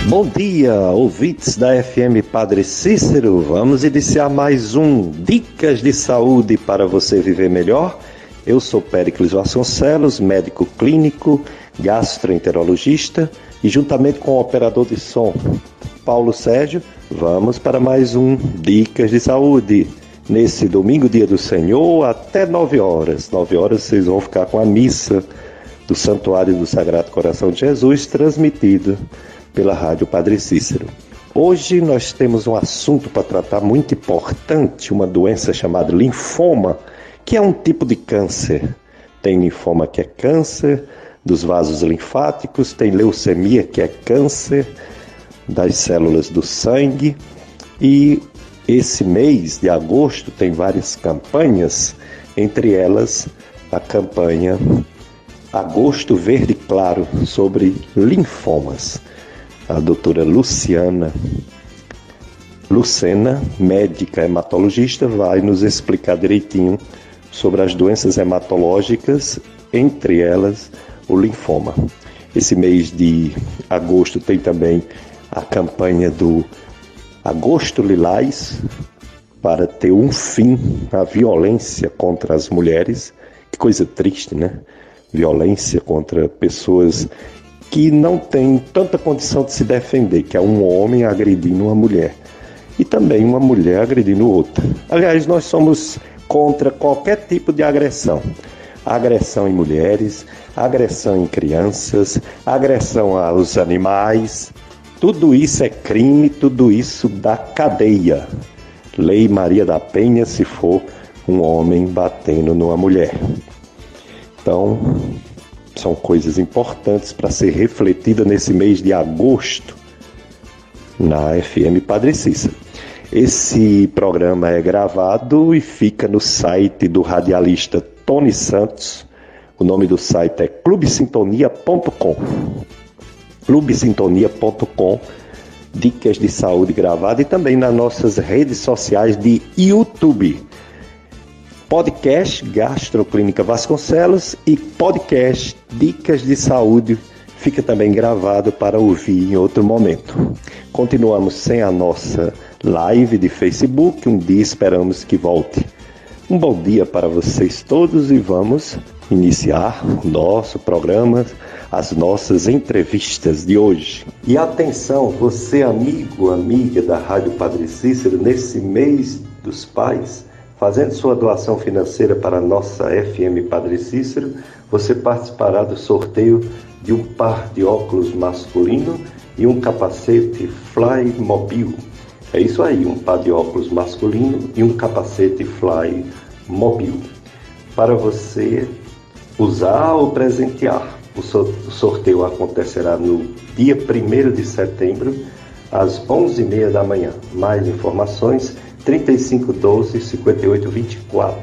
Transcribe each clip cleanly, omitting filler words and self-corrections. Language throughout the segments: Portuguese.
Bom dia, ouvintes da FM Padre Cícero. Vamos iniciar mais um Dicas de Saúde para você viver melhor. Eu sou Péricles Vasconcelos, médico clínico, gastroenterologista e juntamente com o operador de som, Paulo Sérgio, vamos para mais um Dicas de Saúde. Nesse domingo, dia do Senhor, até 9 horas. 9 horas vocês vão ficar com a missa do Santuário do Sagrado Coração de Jesus, transmitida pela Rádio Padre Cícero. Hoje nós temos um assunto para tratar muito importante, uma doença chamada linfoma, que é um tipo de câncer. Tem linfoma que é câncer dos vasos linfáticos, tem leucemia que é câncer das células do sangue, e esse mês de agosto tem várias campanhas, entre elas a campanha Agosto Verde Claro sobre linfomas. A doutora Lucena, médica hematologista, vai nos explicar direitinho sobre as doenças hematológicas, entre elas o linfoma. Esse mês de agosto tem também a campanha do Agosto Lilás, para ter um fim à violência contra as mulheres. Que coisa triste, né? Violência contra pessoas que não têm tanta condição de se defender, que é um homem agredindo uma mulher e também uma mulher agredindo outra. Aliás, nós somos contra qualquer tipo de agressão. Agressão em mulheres, agressão em crianças, agressão aos animais. Tudo isso é crime, tudo isso dá cadeia. Lei Maria da Penha, se for um homem batendo numa mulher. Então, são coisas importantes para ser refletida nesse mês de agosto na FM Padre Cícero. Esse programa é gravado e fica no site do radialista Tony Santos. O nome do site é clubesintonia.com. clubesintonia.com, dicas de saúde gravada, e também nas nossas redes sociais de YouTube. Podcast Gastroclínica Vasconcelos e podcast Dicas de Saúde fica também gravado para ouvir em outro momento. Continuamos sem a nossa live de Facebook, um dia esperamos que volte. Um bom dia para vocês todos e vamos iniciar o nosso programa, as nossas entrevistas de hoje. E atenção, você amigo, amiga da Rádio Padre Cícero, nesse mês dos pais, fazendo sua doação financeira para a nossa FM Padre Cícero, você participará do sorteio de um par de óculos masculino e um capacete Fly Mobil. É isso aí, um par de óculos masculino e um capacete Fly Mobil, para você usar ou presentear. O sorteio acontecerá no dia 1º de setembro, às 11h30 da manhã. Mais informações, 3512-5824,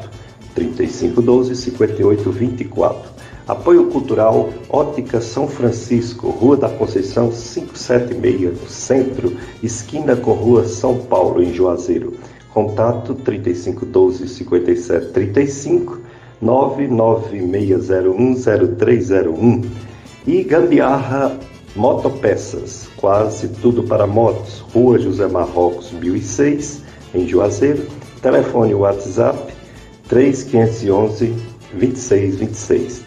3512-5824. Apoio Cultural Ótica São Francisco, Rua da Conceição 576, no centro, esquina com Rua São Paulo, em Juazeiro. Contato 3512-5735, 996010301. E Gambiarra Motopeças, quase tudo para motos, Rua José Marrocos 1006, em Juazeiro. Telefone WhatsApp 3511-2626,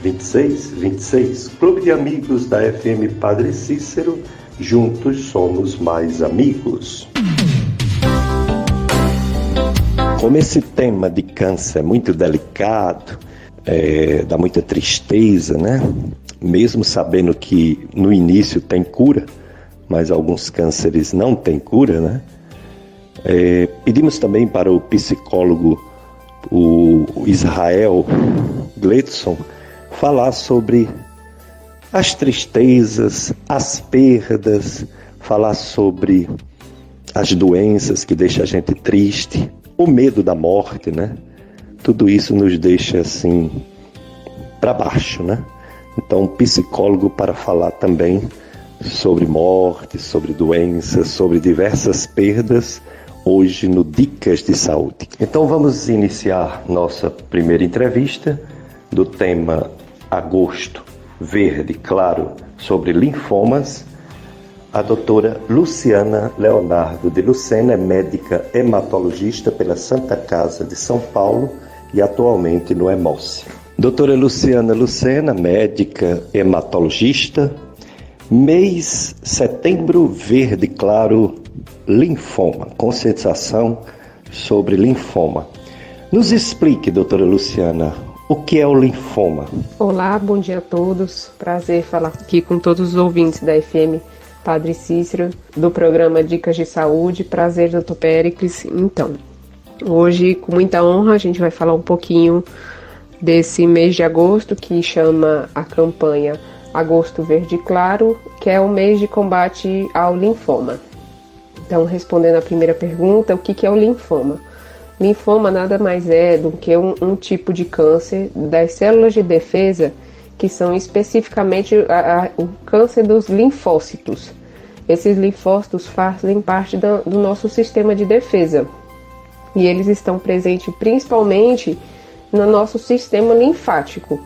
3511-2626. Clube de Amigos da FM Padre Cícero, juntos somos mais amigos. Como esse tema de câncer é muito delicado, dá muita tristeza, né? Mesmo sabendo que no início tem cura, mas alguns cânceres não têm cura, né? Pedimos também para o psicólogo, o Israel Gledson, falar sobre as tristezas, as perdas, falar sobre as doenças que deixam a gente triste, o medo da morte, né? Tudo isso nos deixa assim para baixo, né? Então, um psicólogo para falar também sobre morte, sobre doenças, sobre diversas perdas, hoje no Dicas de Saúde. Então vamos iniciar nossa primeira entrevista do tema Agosto verde claro sobre linfomas, a doutora Luciana Leonardo de Lucena é médica hematologista pela Santa Casa de São Paulo e atualmente no Hemócio. Doutora Luciana Lucena, médica hematologista, mês setembro verde claro, linfoma, conscientização sobre linfoma. Nos explique, doutora Luciana, o que é o linfoma? Olá, bom dia a todos. Prazer falar aqui com todos os ouvintes da FM Padre Cícero, do programa Dicas de Saúde. Prazer, doutor Péricles. Então, hoje, com muita honra, a gente vai falar um pouquinho desse mês de agosto, que chama a campanha Agosto Verde Claro, que é o mês de combate ao linfoma. Então, respondendo à primeira pergunta, o que é o linfoma? Linfoma nada mais é do que um tipo de câncer das células de defesa, que são especificamente o câncer dos linfócitos. Esses linfócitos fazem parte do nosso sistema de defesa e eles estão presentes principalmente no nosso sistema linfático.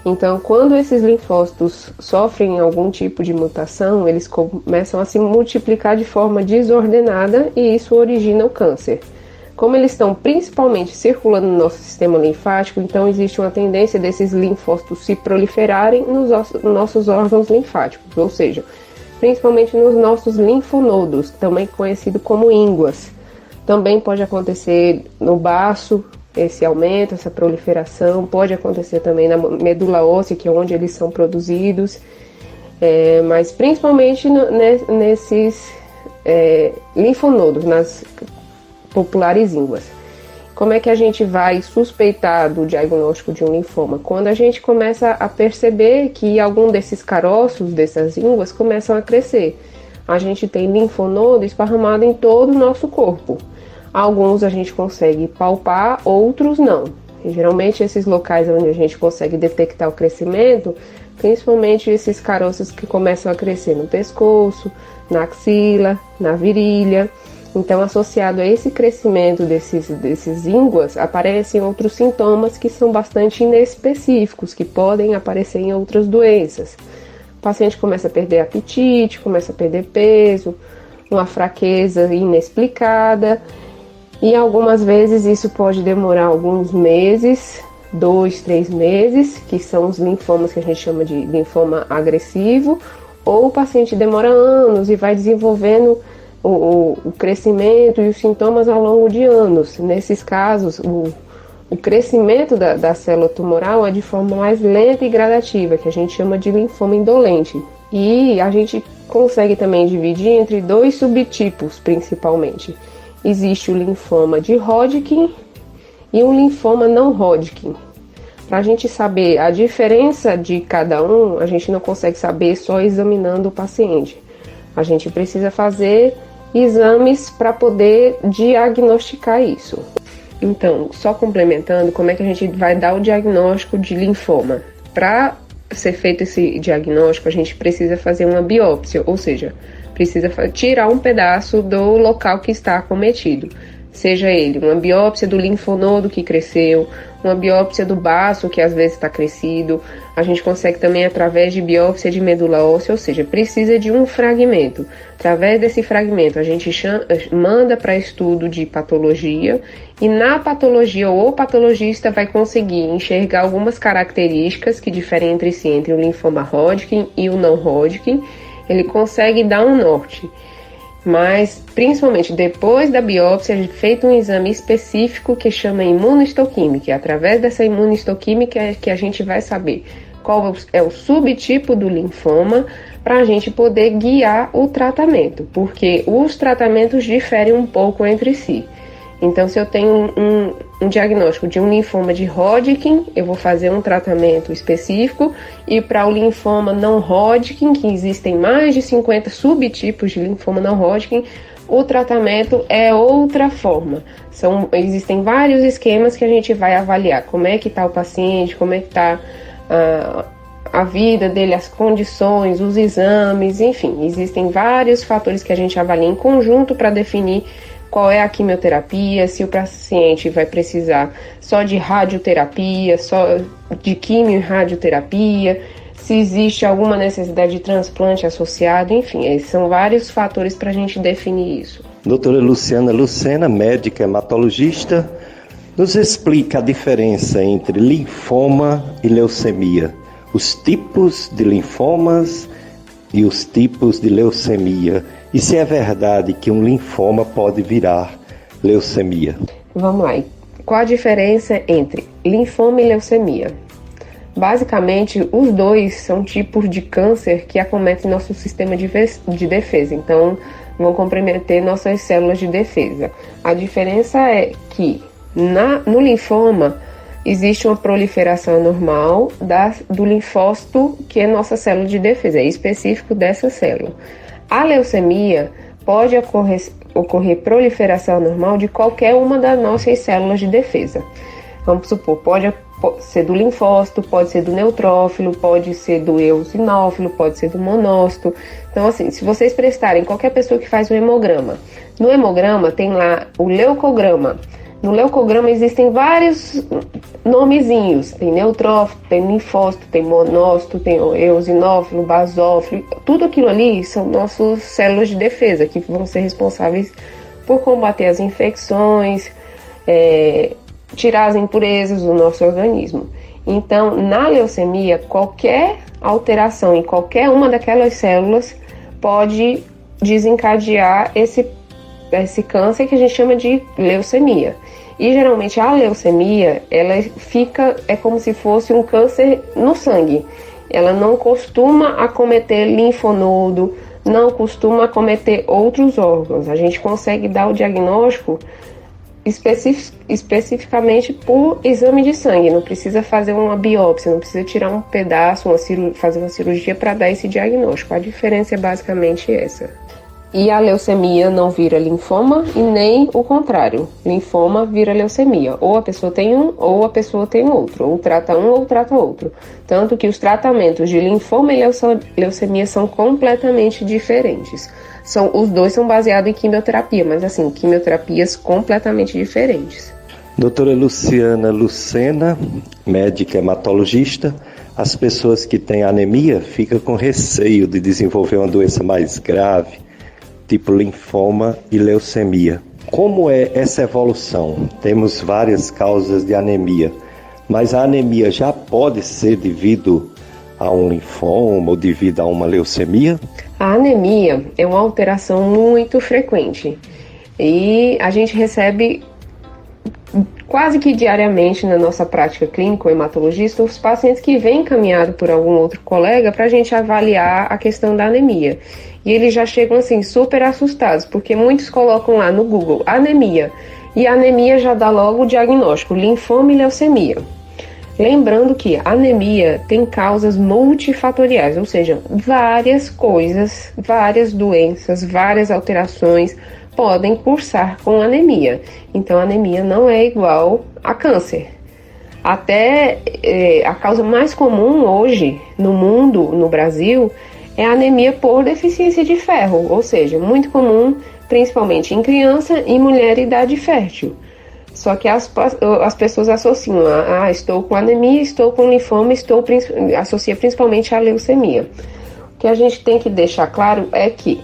Então, quando esses linfócitos sofrem algum tipo de mutação, eles começam a se multiplicar de forma desordenada e isso origina o câncer. Como eles estão principalmente circulando no nosso sistema linfático, então existe uma tendência desses linfócitos se proliferarem nos nossos órgãos linfáticos, ou seja, principalmente nos nossos linfonodos, também conhecido como ínguas. Também pode acontecer no baço, esse aumento, essa proliferação, pode acontecer também na medula óssea, que é onde eles são produzidos, mas principalmente nesses linfonodos, nas populares ínguas. Como é que a gente vai suspeitar do diagnóstico de um linfoma? Quando a gente começa a perceber que algum desses caroços, dessas ínguas, começam a crescer. A gente tem linfonodo esparramado em todo o nosso corpo. Alguns a gente consegue palpar, outros não. E, geralmente esses locais onde a gente consegue detectar o crescimento, principalmente esses caroços que começam a crescer no pescoço, na axila, na virilha. Então, associado a esse crescimento desses ínguas, aparecem outros sintomas que são bastante inespecíficos, que podem aparecer em outras doenças. O paciente começa a perder apetite, começa a perder peso, uma fraqueza inexplicada, e algumas vezes isso pode demorar alguns meses, 2, 3 meses, que são os linfomas que a gente chama de linfoma agressivo, ou o paciente demora anos e vai desenvolvendo o crescimento e os sintomas ao longo de anos. Nesses casos, o crescimento da célula tumoral é de forma mais lenta e gradativa, que a gente chama de linfoma indolente. E a gente consegue também dividir entre 2 subtipos, principalmente. Existe o linfoma de Hodgkin e um linfoma não Hodgkin. Para a gente saber a diferença de cada um, a gente não consegue saber só examinando o paciente. A gente precisa fazer exames para poder diagnosticar isso. Então, só complementando, como é que a gente vai dar o diagnóstico de linfoma? Para ser feito esse diagnóstico, a gente precisa fazer uma biópsia, ou seja, precisa tirar um pedaço do local que está acometido. Seja ele uma biópsia do linfonodo que cresceu, uma biópsia do baço que às vezes está crescido. A gente consegue também através de biópsia de medula óssea, ou seja, precisa de um fragmento. Através desse fragmento a gente manda para estudo de patologia e na patologia o patologista vai conseguir enxergar algumas características que diferem entre si, entre o linfoma Hodgkin e o não Hodgkin. Ele consegue dar um norte. Mas, principalmente depois da biópsia, é feito um exame específico que chama imunohistoquímica. É através dessa imunohistoquímica que a gente vai saber qual é o subtipo do linfoma para a gente poder guiar o tratamento, porque os tratamentos diferem um pouco entre si. Então, se eu tenho um diagnóstico de um linfoma de Hodgkin, eu vou fazer um tratamento específico, e para o linfoma não Hodgkin, que existem mais de 50 subtipos de linfoma não Hodgkin, o tratamento é outra forma. Existem vários esquemas que a gente vai avaliar como é que está o paciente, como é que está a vida dele, as condições, os exames, enfim, existem vários fatores que a gente avalia em conjunto para definir qual é a quimioterapia, se o paciente vai precisar só de radioterapia, só de quimio e radioterapia, se existe alguma necessidade de transplante associado, enfim, são vários fatores para a gente definir isso. Doutora Luciana Lucena, médica hematologista, nos explica a diferença entre linfoma e leucemia, os tipos de linfomas e os tipos de leucemia, e se é verdade que um linfoma pode virar leucemia. Vamos lá, qual a diferença entre linfoma e leucemia? Basicamente, os dois são tipos de câncer que acometem nosso sistema de defesa, então vão comprometer nossas células de defesa. A diferença é que no linfoma existe uma proliferação normal do linfócito, que é nossa célula de defesa, é específico dessa célula. A leucemia pode ocorrer proliferação normal de qualquer uma das nossas células de defesa. Vamos supor, pode ser do linfócito, pode ser do neutrófilo, pode ser do eosinófilo, pode ser do monócito. Então, assim, se vocês prestarem, qualquer pessoa que faz um hemograma, no hemograma tem lá o leucograma. No leucograma existem vários nomezinhos, tem neutrófilo, tem linfócito, tem monócito, tem eosinófilo, basófilo, tudo aquilo ali são nossas células de defesa, que vão ser responsáveis por combater as infecções, tirar as impurezas do nosso organismo. Então, na leucemia, qualquer alteração em qualquer uma daquelas células pode desencadear esse câncer que a gente chama de leucemia. E geralmente a leucemia, é como se fosse um câncer no sangue. Ela não costuma acometer linfonodo, não costuma acometer outros órgãos. A gente consegue dar o diagnóstico especificamente por exame de sangue, não precisa fazer uma biópsia, não precisa tirar um pedaço, fazer uma cirurgia para dar esse diagnóstico. A diferença é basicamente essa. E a leucemia não vira linfoma e nem o contrário. Linfoma vira leucemia. Ou a pessoa tem um, ou a pessoa tem outro. Ou trata um, ou trata outro. Tanto que os tratamentos de linfoma e leucemia são completamente diferentes. Os dois são baseados em quimioterapia, mas assim, quimioterapias completamente diferentes. Doutora Luciana Lucena, médica hematologista, as pessoas que têm anemia ficam com receio de desenvolver uma doença mais grave, tipo linfoma e leucemia. Como é essa evolução? Temos várias causas de anemia, mas a anemia já pode ser devido a um linfoma ou devido a uma leucemia? A anemia é uma alteração muito frequente e a gente recebe quase que diariamente na nossa prática clínica, o hematologista, os pacientes que vêm encaminhados por algum outro colega para a gente avaliar a questão da anemia. E eles já chegam assim super assustados, porque muitos colocam lá no Google anemia, e a anemia já dá logo o diagnóstico, linfoma e leucemia. Lembrando que a anemia tem causas multifatoriais, ou seja, várias coisas, várias doenças, várias alterações podem cursar com anemia. Então, a anemia não é igual a câncer. Até a causa mais comum hoje no mundo, no Brasil, é a anemia por deficiência de ferro, ou seja, muito comum, principalmente em criança e mulher em idade fértil. Só que as pessoas associam estou com anemia, estou com linfoma, associa principalmente a leucemia. O que a gente tem que deixar claro é que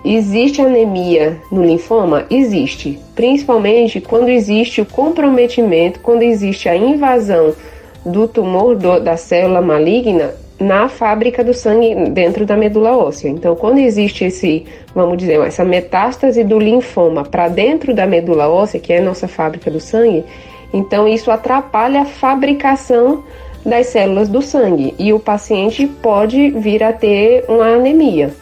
existe anemia no linfoma? Existe, principalmente quando existe o comprometimento, quando existe a invasão do tumor da célula maligna na fábrica do sangue dentro da medula óssea. Então, quando existe essa metástase do linfoma para dentro da medula óssea, que é a nossa fábrica do sangue, então isso atrapalha a fabricação das células do sangue e o paciente pode vir a ter uma anemia.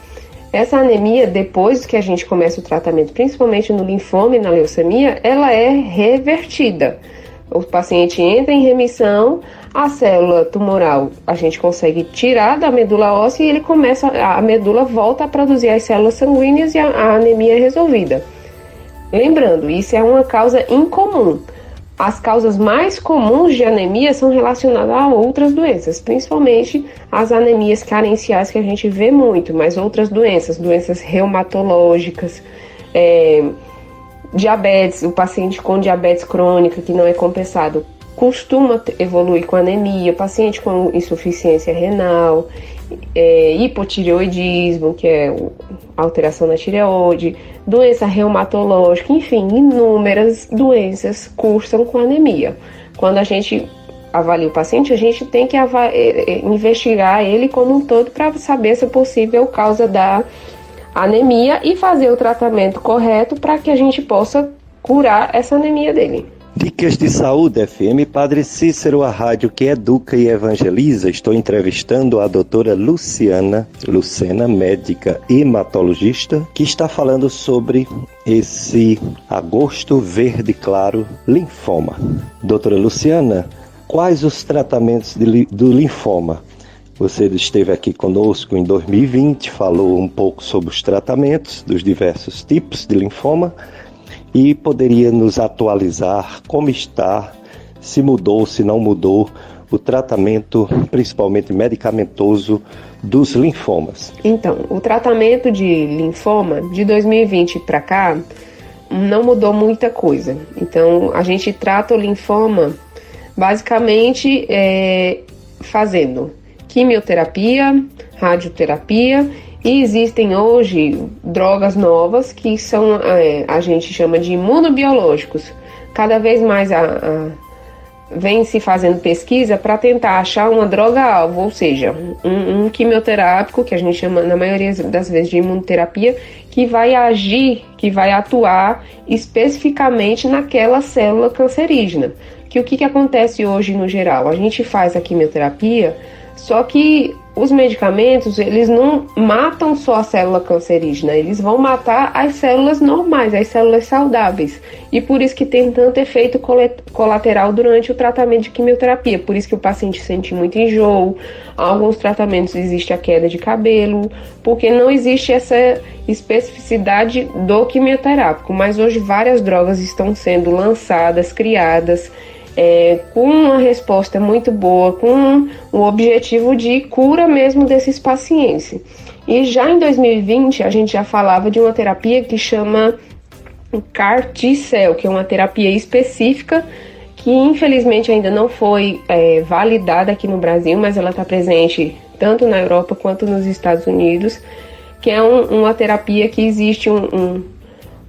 Essa anemia, depois que a gente começa o tratamento, principalmente no linfoma e na leucemia, ela é revertida. O paciente entra em remissão, a célula tumoral a gente consegue tirar da medula óssea e a medula volta a produzir as células sanguíneas e a anemia é resolvida. Lembrando, isso é uma causa incomum. As causas mais comuns de anemia são relacionadas a outras doenças, principalmente as anemias carenciais que a gente vê muito, mas outras doenças reumatológicas, diabetes, o paciente com diabetes crônica que não é compensado costuma evoluir com anemia, paciente com insuficiência renal, hipotireoidismo, que é alteração na tireoide, doença reumatológica, enfim, inúmeras doenças cursam com anemia. Quando a gente avalia o paciente, a gente tem que investigar ele como um todo para saber se é possível causa da anemia e fazer o tratamento correto para que a gente possa curar essa anemia dele. Dicas de Saúde FM, Padre Cícero, a rádio que educa e evangeliza. Estou entrevistando a doutora Lucena, médica hematologista, que está falando sobre esse agosto verde claro, linfoma. Doutora Luciana, quais os tratamentos do linfoma? Você esteve aqui conosco em 2020, falou um pouco sobre os tratamentos dos diversos tipos de linfoma e poderia nos atualizar como está, se mudou, se não mudou, o tratamento, principalmente medicamentoso, dos linfomas. Então, o tratamento de linfoma de 2020 para cá não mudou muita coisa. Então, a gente trata o linfoma basicamente fazendo quimioterapia, radioterapia, e existem hoje drogas novas que são, a gente chama de imunobiológicos. Cada vez mais vem se fazendo pesquisa para tentar achar uma droga-alvo, ou seja, um quimioterápico, que a gente chama na maioria das vezes de imunoterapia, que vai agir, que vai atuar especificamente naquela célula cancerígena. Que o que acontece hoje no geral? A gente faz a quimioterapia, só que os medicamentos, eles não matam só a célula cancerígena, eles vão matar as células normais, as células saudáveis. E por isso que tem tanto efeito colateral durante o tratamento de quimioterapia. Por isso que o paciente sente muito enjoo, alguns tratamentos existe a queda de cabelo, porque não existe essa especificidade do quimioterápico. Mas hoje várias drogas estão sendo lançadas, criadas, com uma resposta muito boa, com o objetivo de cura mesmo desses pacientes. E já em 2020 a gente já falava de uma terapia que chama CAR T-cell, que é uma terapia específica que infelizmente ainda não foi validada aqui no Brasil, mas ela está presente tanto na Europa quanto nos Estados Unidos, que é uma terapia que existe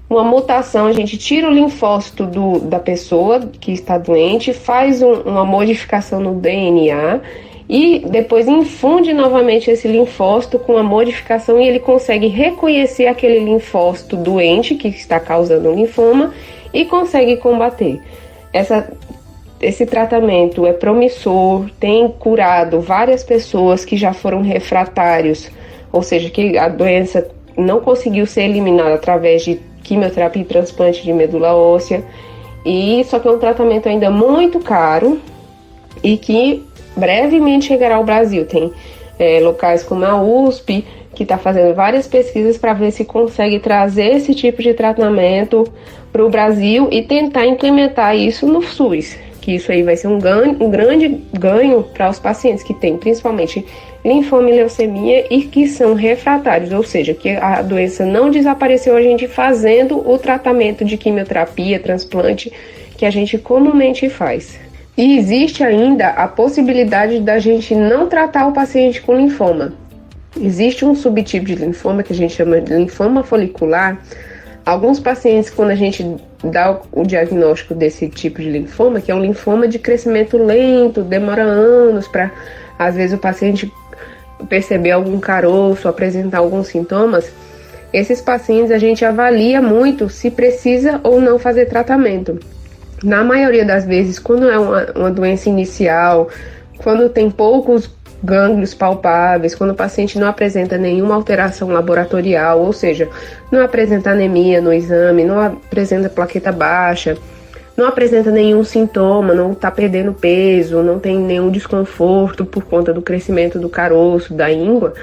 uma mutação, a gente tira o linfócito da pessoa que está doente, faz uma modificação no DNA e depois infunde novamente esse linfócito com a modificação e ele consegue reconhecer aquele linfócito doente que está causando o linfoma e consegue combater. Esse tratamento é promissor, tem curado várias pessoas que já foram refratários, ou seja, que a doença não conseguiu ser eliminada através de quimioterapia e transplante de medula óssea, e só que é um tratamento ainda muito caro e que brevemente chegará ao Brasil. Tem locais como a USP que está fazendo várias pesquisas para ver se consegue trazer esse tipo de tratamento para o Brasil e tentar implementar isso no SUS, que isso aí vai ser um grande ganho para os pacientes que têm principalmente linfoma e leucemia e que são refratários, ou seja, que a doença não desapareceu, a gente fazendo o tratamento de quimioterapia, transplante, que a gente comumente faz. E existe ainda a possibilidade da gente não tratar o paciente com linfoma. Existe um subtipo de linfoma que a gente chama de linfoma folicular. Alguns pacientes, quando a gente dá o diagnóstico desse tipo de linfoma, que é um linfoma de crescimento lento, demora anos para, às vezes, o paciente perceber algum caroço, apresentar alguns sintomas, esses pacientes a gente avalia muito se precisa ou não fazer tratamento. Na maioria das vezes, quando é uma doença inicial, quando tem poucos gânglios palpáveis, quando o paciente não apresenta nenhuma alteração laboratorial, ou seja, não apresenta anemia no exame, não apresenta plaqueta baixa, não apresenta nenhum sintoma, não está perdendo peso, não tem nenhum desconforto por conta do crescimento do caroço, da íngua,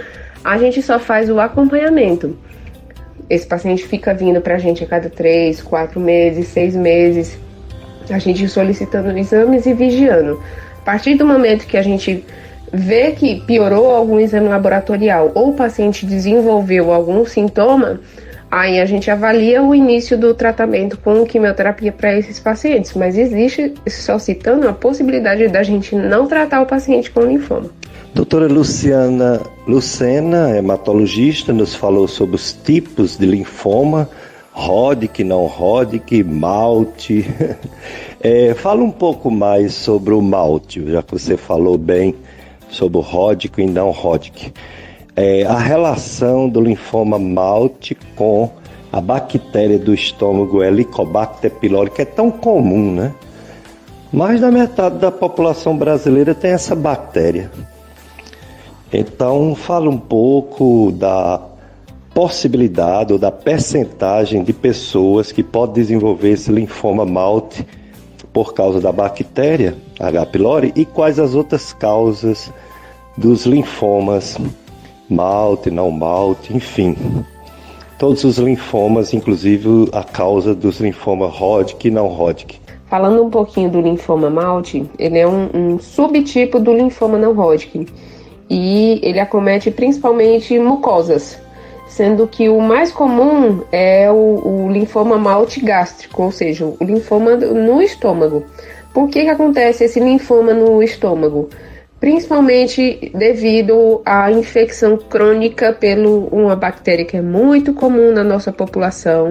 a gente só faz o acompanhamento. Esse paciente fica vindo para a gente a cada 3, 4 meses, 6 meses, a gente solicitando exames e vigiando. A partir do momento que a gente vê que piorou algum exame laboratorial ou o paciente desenvolveu algum sintoma, Aí a gente avalia o início do tratamento com quimioterapia para esses pacientes, mas existe, só citando, a possibilidade da gente não tratar o paciente com linfoma. Doutora Lucena, hematologista, nos falou sobre os tipos de linfoma, Hodgkin, não Hodgkin, MALT. Fala um pouco mais sobre o MALT, já que você falou bem sobre o Hodgkin e não Hodgkin. A relação do linfoma MALT com a bactéria do estômago Helicobacter pylori, que é tão comum, né? Mais da metade da população brasileira tem essa bactéria. Então, fala um pouco da possibilidade ou da percentagem de pessoas que podem desenvolver esse linfoma MALT por causa da bactéria H. pylori e quais as outras causas dos linfomas MALT, não MALT, enfim. Todos os linfomas, inclusive a causa dos linfomas Hodgkin e não Hodgkin. Falando um pouquinho do linfoma MALT, ele é um subtipo do linfoma não Hodgkin e ele acomete principalmente mucosas, sendo que o mais comum é o linfoma MALT gástrico, ou seja, o linfoma no estômago. Por que acontece esse linfoma no estômago? Principalmente devido à infecção crônica por uma bactéria que é muito comum na nossa população,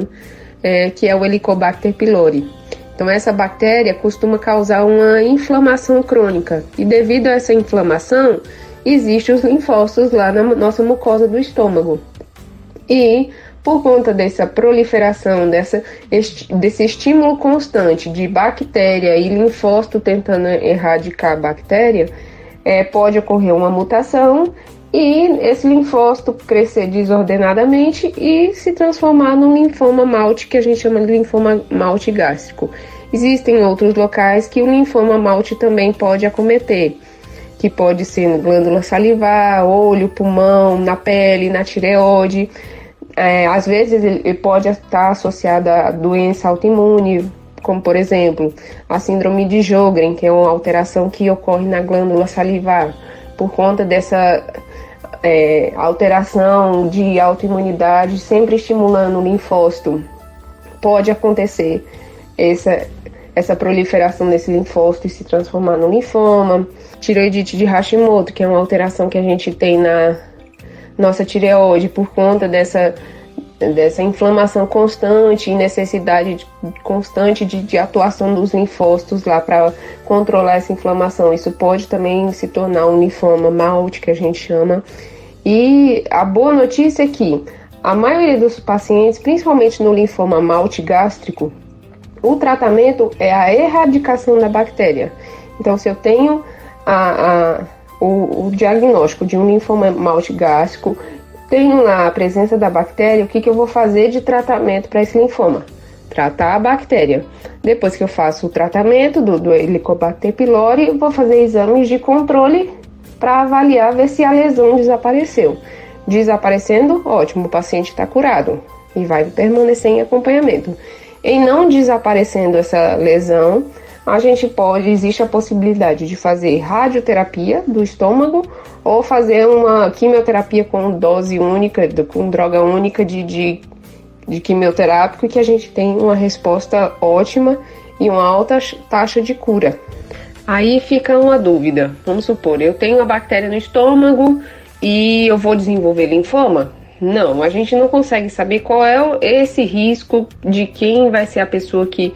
que é o Helicobacter pylori. Então essa bactéria costuma causar uma inflamação crônica e devido a essa inflamação, existem os linfócitos lá na nossa mucosa do estômago. E por conta dessa proliferação, desse estímulo constante de bactéria e linfócito tentando erradicar a bactéria, pode ocorrer uma mutação e esse linfócito crescer desordenadamente e se transformar num linfoma MALT, que a gente chama de linfoma MALT gástrico. Existem outros locais que o linfoma MALT também pode acometer, que pode ser na glândula salivar, olho, pulmão, na pele, na tireoide. Às vezes ele pode estar associado a doença autoimune, como por exemplo a síndrome de Sjögren, que é uma alteração que ocorre na glândula salivar. Por conta dessa alteração de autoimunidade, sempre estimulando o linfócito, pode acontecer essa proliferação desse linfócito e se transformar no linfoma. Tireoidite de Hashimoto, que é uma alteração que a gente tem na nossa tireoide por conta dessa inflamação constante e necessidade constante de atuação dos linfócitos lá para controlar essa inflamação. Isso pode também se tornar um linfoma MALT, que a gente chama. E a boa notícia é que a maioria dos pacientes, principalmente no linfoma MALT gástrico, o tratamento é a erradicação da bactéria. Então, se eu tenho o diagnóstico de um linfoma MALT gástrico, tenho lá a presença da bactéria, o que eu vou fazer de tratamento para esse linfoma? Tratar a bactéria. Depois que eu faço o tratamento do Helicobacter pylori, eu vou fazer exames de controle para avaliar, ver se a lesão desapareceu. Desaparecendo, ótimo, o paciente está curado e vai permanecer em acompanhamento. Em não desaparecendo essa lesão, existe a possibilidade de fazer radioterapia do estômago ou fazer uma quimioterapia com dose única, com droga única de quimioterápico, que a gente tem uma resposta ótima e uma alta taxa de cura. Aí fica uma dúvida, vamos supor, eu tenho uma bactéria no estômago e eu vou desenvolver linfoma? Não, a gente não consegue saber qual é esse risco de quem vai ser a pessoa que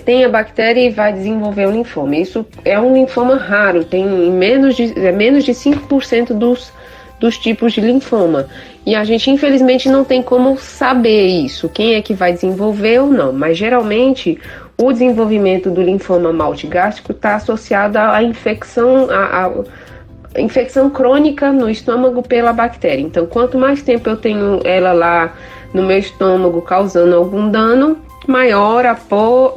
tem a bactéria e vai desenvolver o linfoma. Isso é um linfoma raro, tem menos de 5% dos tipos de linfoma. E a gente, infelizmente, não tem como saber isso, quem é que vai desenvolver ou não. Mas, geralmente, o desenvolvimento do linfoma MALT gástrico está associado à infecção, infecção crônica no estômago pela bactéria. Então, quanto mais tempo eu tenho ela lá no meu estômago causando algum dano, maior a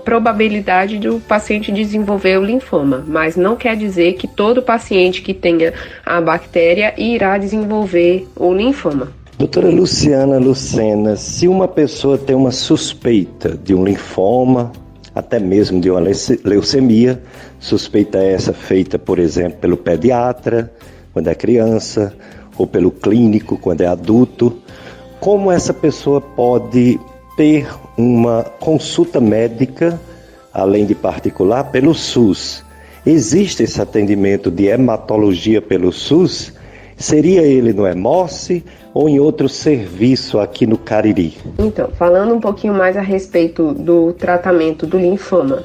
probabilidade do paciente desenvolver o linfoma. Mas não quer dizer que todo paciente que tenha a bactéria irá desenvolver o linfoma. Doutora Lucena, se uma pessoa tem uma suspeita de um linfoma, até mesmo de uma leucemia, suspeita essa feita, por exemplo, pelo pediatra, quando é criança, ou pelo clínico, quando é adulto, como essa pessoa pode ter uma consulta médica, além de particular, pelo SUS? Existe esse atendimento de hematologia pelo SUS? Seria ele no Hemóce ou em outro serviço aqui no Cariri? Então, falando um pouquinho mais a respeito do tratamento do linfoma,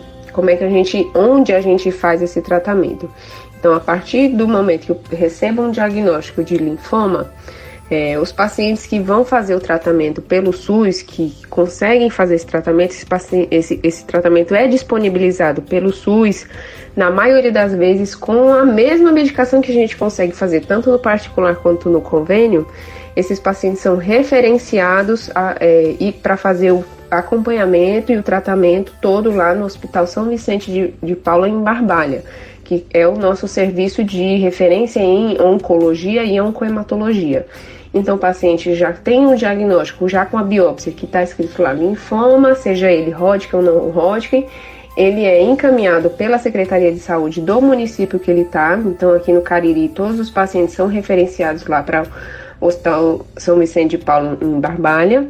onde a gente faz esse tratamento? Então, a partir do momento que eu recebo um diagnóstico de linfoma, os pacientes que vão fazer o tratamento pelo SUS, que conseguem fazer esse tratamento, esse tratamento é disponibilizado pelo SUS, na maioria das vezes com a mesma medicação que a gente consegue fazer, tanto no particular quanto no convênio. Esses pacientes são referenciados para fazer o acompanhamento e o tratamento todo lá no Hospital São Vicente de Paula, em Barbalha, que é o nosso serviço de referência em oncologia e oncohematologia. Então, o paciente já tem um diagnóstico, já com a biópsia que está escrito lá linfoma, seja ele Hodgkin ou não Hodgkin, ele é encaminhado pela Secretaria de Saúde do município que ele está. Então, aqui no Cariri, todos os pacientes são referenciados lá para o Hospital São Vicente de Paulo, em Barbalha.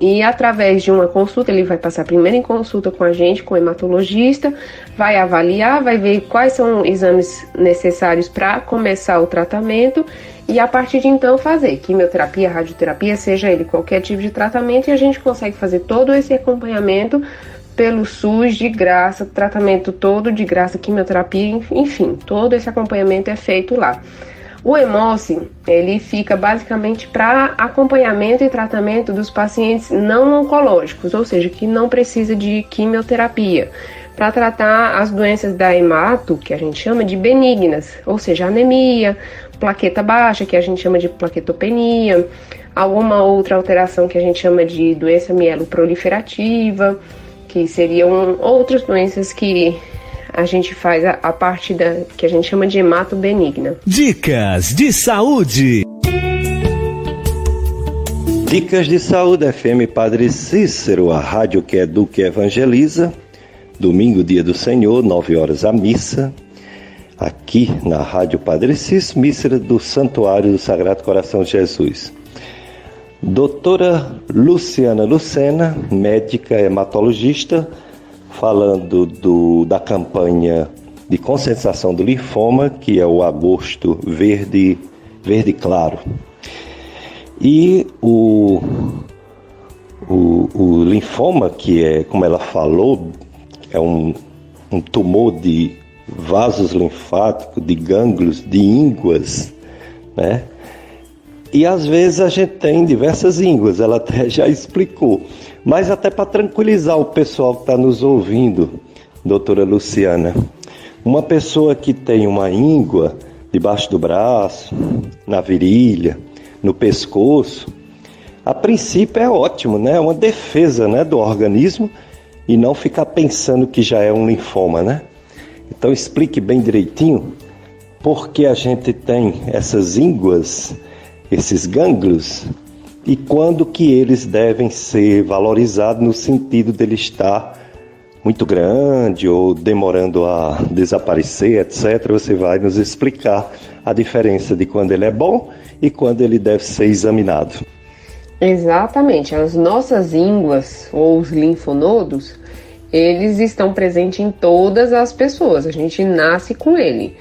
E através de uma consulta, ele vai passar primeiro em consulta com a gente, com o hematologista, vai avaliar, vai ver quais são os exames necessários para começar o tratamento e a partir de então fazer quimioterapia, radioterapia, seja ele qualquer tipo de tratamento, e a gente consegue fazer todo esse acompanhamento pelo SUS de graça, tratamento todo de graça, quimioterapia, enfim, todo esse acompanhamento é feito lá. O Hemóce, ele fica basicamente para acompanhamento e tratamento dos pacientes não oncológicos, ou seja, que não precisa de quimioterapia, para tratar as doenças da hemato, que a gente chama de benignas, ou seja, anemia, plaqueta baixa, que a gente chama de plaquetopenia, alguma outra alteração que a gente chama de doença mieloproliferativa, que seriam outras doenças que a gente faz a parte que a gente chama de hemato benigna. Dicas de saúde. Dicas de saúde, FM Padre Cícero, a rádio que educa e evangeliza. Domingo, dia do Senhor, 9 horas a missa. Aqui na rádio Padre Cícero, missa do Santuário do Sagrado Coração de Jesus. Doutora Luciana Lucena, médica hematologista, falando da campanha de conscientização do linfoma, que é o Agosto Verde Claro. E o linfoma, que é, como ela falou, é um tumor de vasos linfáticos, de gânglios, de ínguas, né? E às vezes a gente tem diversas ínguas, ela até já explicou. Mas até para tranquilizar o pessoal que está nos ouvindo, doutora Luciana, uma pessoa que tem uma íngua debaixo do braço, na virilha, no pescoço, a princípio é ótimo, né? É uma defesa, né, do organismo, e não ficar pensando que já é um linfoma, né? Então explique bem direitinho por que a gente tem essas ínguas, esses gânglios, e quando que eles devem ser valorizados no sentido dele estar muito grande ou demorando a desaparecer, etc. Você vai nos explicar a diferença de quando ele é bom e quando ele deve ser examinado. Exatamente, as nossas ínguas ou os linfonodos, eles estão presentes em todas as pessoas, a gente nasce com ele,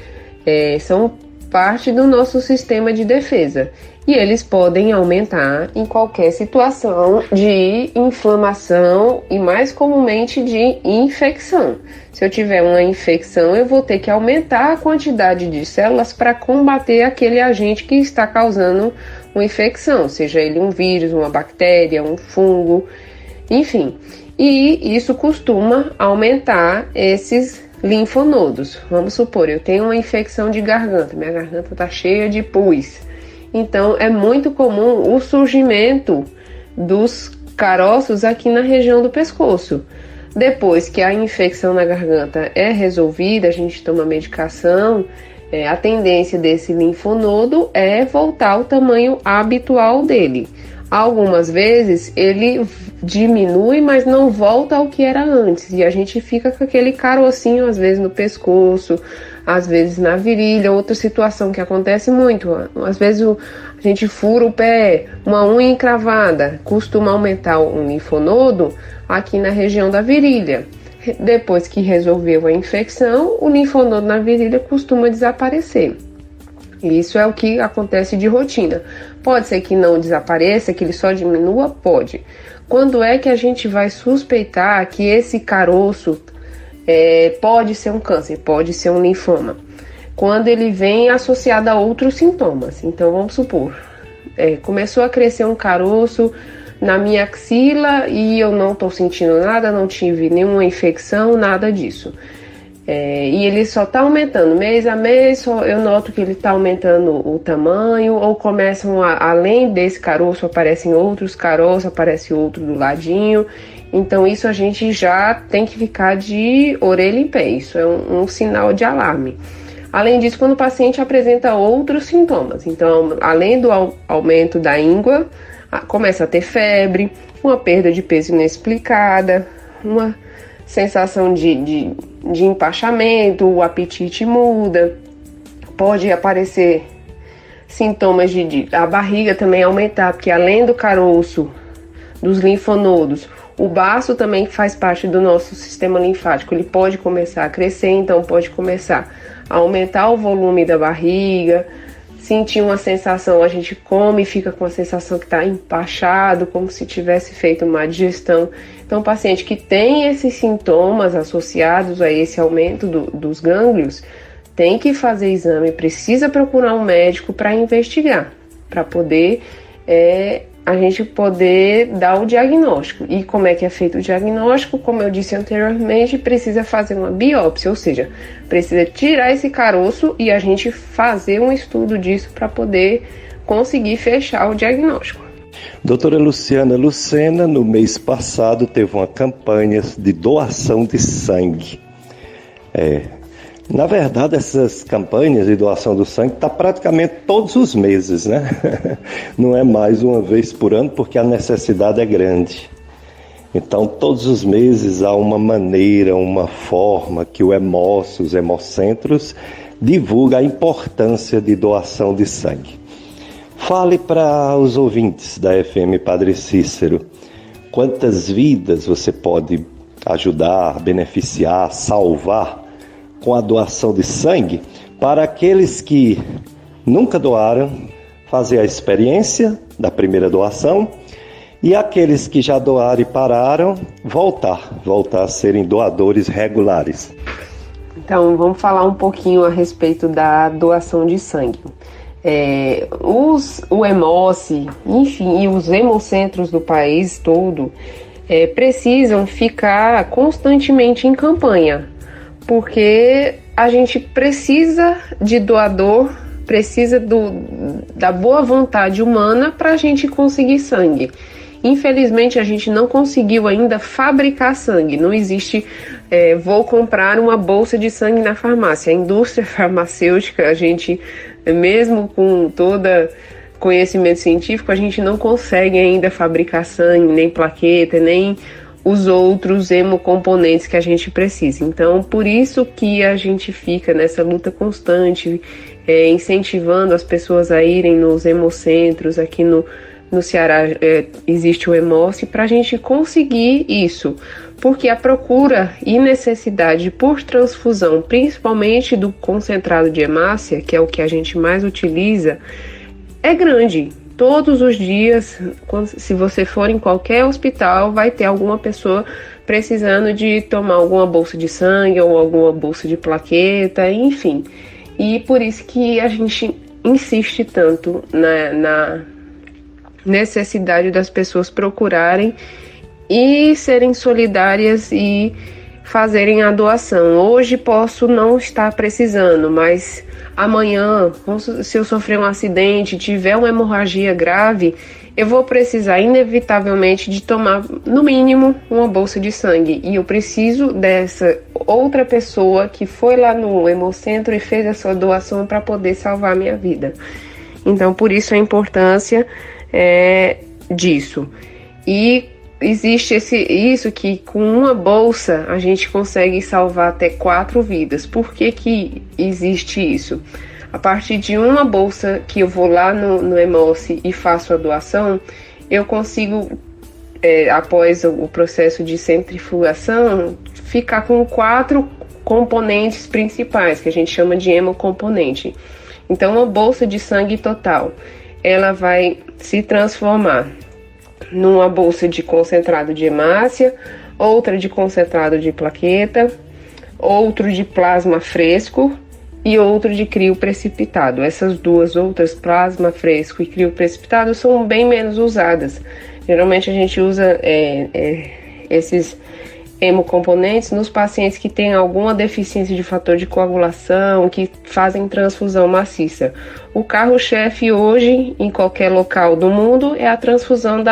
são parte do nosso sistema de defesa. E eles podem aumentar em qualquer situação de inflamação e mais comumente de infecção. Se eu tiver uma infecção, eu vou ter que aumentar a quantidade de células para combater aquele agente que está causando uma infecção, seja ele um vírus, uma bactéria, um fungo, enfim. E isso costuma aumentar esses linfonodos. Vamos supor, eu tenho uma infecção de garganta, minha garganta está cheia de pus. Então, é muito comum o surgimento dos caroços aqui na região do pescoço. Depois que a infecção na garganta é resolvida, a gente toma medicação, a tendência desse linfonodo é voltar ao tamanho habitual dele. Algumas vezes ele diminui, mas não volta ao que era antes. E a gente fica com aquele carocinho, às vezes, no pescoço, às vezes na virilha. Outra situação que acontece muito, às vezes a gente fura o pé, uma unha encravada, costuma aumentar o linfonodo aqui na região da virilha. Depois que resolveu a infecção, o linfonodo na virilha costuma desaparecer. Isso é o que acontece de rotina. Pode ser que não desapareça, que ele só diminua? Pode. Quando é que a gente vai suspeitar que esse caroço pode ser um câncer, pode ser um linfoma? Quando ele vem associado a outros sintomas. Então vamos supor, começou a crescer um caroço na minha axila e eu não estou sentindo nada, não tive nenhuma infecção, nada disso. E ele só está aumentando, mês a mês eu noto que ele está aumentando o tamanho, ou começam além desse caroço, aparecem outros caroços, aparece outro do ladinho. Então isso a gente já tem que ficar de orelha em pé, isso é um sinal de alarme. Além disso, quando o paciente apresenta outros sintomas, então além do aumento da íngua, começa a ter febre, uma perda de peso inexplicada, uma sensação de empachamento, o apetite muda, pode aparecer sintomas de a barriga também aumentar, porque além do caroço, dos linfonodos, o baço também faz parte do nosso sistema linfático, ele pode começar a crescer, então pode começar a aumentar o volume da barriga, sentir uma sensação, a gente come e fica com a sensação que está empachado, como se tivesse feito uma digestão. Então, o paciente que tem esses sintomas associados a esse aumento dos gânglios, tem que fazer exame, precisa procurar um médico para investigar, para poder a gente poder dar o diagnóstico. E como é que é feito o diagnóstico? Como eu disse anteriormente, precisa fazer uma biópsia, ou seja, precisa tirar esse caroço e a gente fazer um estudo disso para poder conseguir fechar o diagnóstico. Doutora Luciana Lucena, no mês passado, teve uma campanha de doação de sangue. Na verdade, essas campanhas de doação do sangue estão praticamente todos os meses, né? Não é mais uma vez por ano, porque a necessidade é grande. Então, todos os meses há uma maneira, uma forma que os hemocentros, divulga a importância de doação de sangue. Fale para os ouvintes da FM Padre Cícero, quantas vidas você pode ajudar, beneficiar, salvar com a doação de sangue, para aqueles que nunca doaram, fazer a experiência da primeira doação, e aqueles que já doaram e pararam, voltar a serem doadores regulares. Então, vamos falar um pouquinho a respeito da doação de sangue. O Hemoce, enfim, e os hemocentros do país todo precisam ficar constantemente em campanha, porque a gente precisa de doador, precisa da boa vontade humana para a gente conseguir sangue. Infelizmente, a gente não conseguiu ainda fabricar sangue. Não existe, vou comprar uma bolsa de sangue na farmácia. A indústria farmacêutica, a gente, mesmo com todo conhecimento científico, a gente não consegue ainda fabricar sangue, nem plaqueta, nem os outros hemocomponentes que a gente precisa. Então, por isso que a gente fica nessa luta constante, incentivando as pessoas a irem nos hemocentros. Aqui no Ceará existe o Hemoce, para a gente conseguir isso, porque a procura e necessidade por transfusão, principalmente do concentrado de hemácia, que é o que a gente mais utiliza, é grande. Todos os dias, se você for em qualquer hospital, vai ter alguma pessoa precisando de tomar alguma bolsa de sangue ou alguma bolsa de plaqueta, enfim. E por isso que a gente insiste tanto na necessidade das pessoas procurarem e serem solidárias e fazerem a doação. Hoje posso não estar precisando, mas amanhã, se eu sofrer um acidente, tiver uma hemorragia grave, eu vou precisar inevitavelmente de tomar, no mínimo, uma bolsa de sangue. E eu preciso dessa outra pessoa que foi lá no hemocentro e fez a sua doação para poder salvar a minha vida. Então, por isso a importância disso. E existe isso que com uma bolsa a gente consegue salvar até 4 vidas. Por que existe isso? A partir de uma bolsa que eu vou lá no Hemoce e faço a doação, eu consigo, após o processo de centrifugação, ficar com 4 componentes principais, que a gente chama de hemocomponente. Então, uma bolsa de sangue total, ela vai se transformar numa bolsa de concentrado de hemácia, outra de concentrado de plaqueta, outro de plasma fresco e outro de crio precipitado. Essas duas outras, plasma fresco e crio precipitado, são bem menos usadas. Geralmente a gente usa esses hemocomponentes nos pacientes que têm alguma deficiência de fator de coagulação, que fazem transfusão maciça. O carro-chefe hoje, em qualquer local do mundo, é a transfusão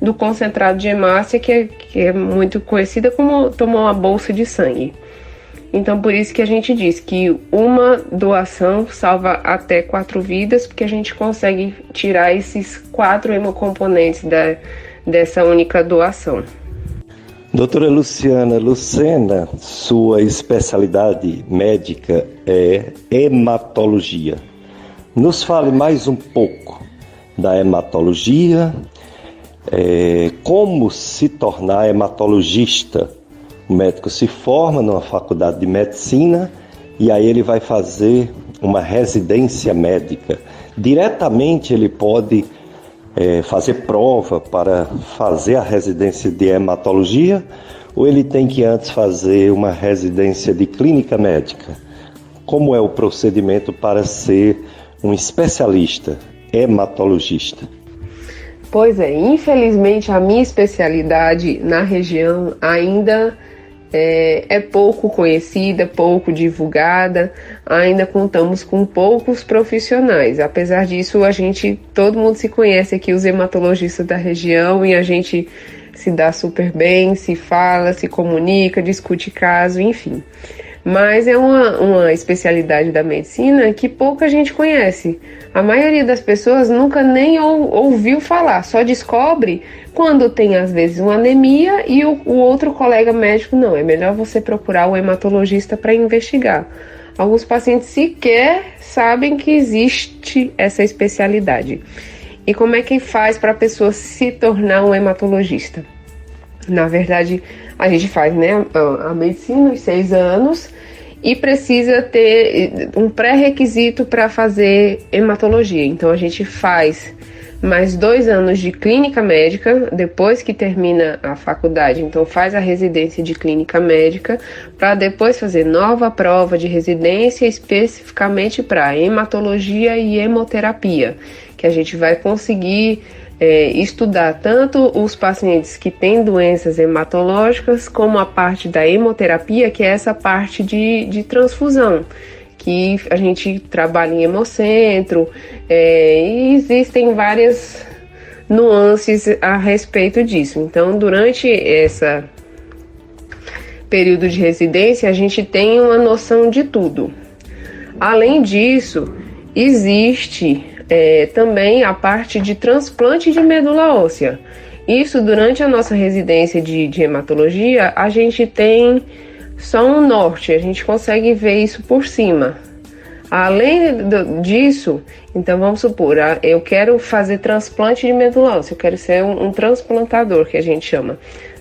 do concentrado de hemácia, que é muito conhecida como tomar uma bolsa de sangue. Então, por isso que a gente diz que uma doação salva até 4 vidas, porque a gente consegue tirar esses 4 hemocomponentes dessa única doação. Doutora Luciana Lucena, sua especialidade médica é hematologia. Nos fale mais um pouco da hematologia, como se tornar hematologista. O médico se forma numa faculdade de medicina e aí ele vai fazer uma residência médica. Diretamente ele pode fazer prova para fazer a residência de hematologia, ou ele tem que antes fazer uma residência de clínica médica? Como é o procedimento para ser um especialista hematologista? Pois é, infelizmente a minha especialidade na região ainda é pouco conhecida, pouco divulgada, ainda contamos com poucos profissionais. Apesar disso, todo mundo se conhece aqui, os hematologistas da região, e a gente se dá super bem, se fala, se comunica, discute caso, enfim. Mas é uma especialidade da medicina que pouca gente conhece. A maioria das pessoas nunca nem ouviu falar, só descobre quando tem às vezes uma anemia e o outro colega médico não. É melhor você procurar o hematologista para investigar. Alguns pacientes sequer sabem que existe essa especialidade. E como é que faz para a pessoa se tornar um hematologista? Na verdade, a gente faz, a medicina os 6 anos e precisa ter um pré-requisito para fazer hematologia. Então, a gente faz mais 2 anos de clínica médica depois que termina a faculdade. Então, faz a residência de clínica médica para depois fazer nova prova de residência especificamente para hematologia e hemoterapia, que a gente vai conseguir estudar tanto os pacientes que têm doenças hematológicas como a parte da hemoterapia, que é essa parte de transfusão, que a gente trabalha em hemocentro, e existem várias nuances a respeito disso. Então, durante esse período de residência, a gente tem uma noção de tudo. Além disso, existe também a parte de transplante de medula óssea. Isso, durante a nossa residência de hematologia, a gente tem só um norte, a gente consegue ver isso por cima. Além disso, então vamos supor, eu quero fazer transplante de medula óssea, eu quero ser um transplantador, que a gente chama.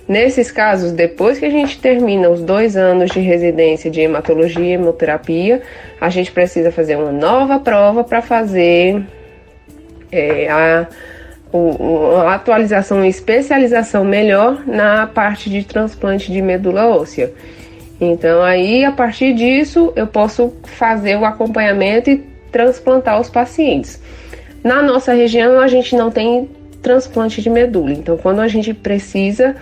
Nesses casos, depois que a gente termina os 2 anos de residência de hematologia e hemoterapia, a gente precisa fazer uma nova prova para fazer a atualização e especialização melhor na parte de transplante de medula óssea. Então aí, a partir disso, eu posso fazer o acompanhamento e transplantar os pacientes. Na nossa região, a gente não tem transplante de medula, então quando a gente precisa,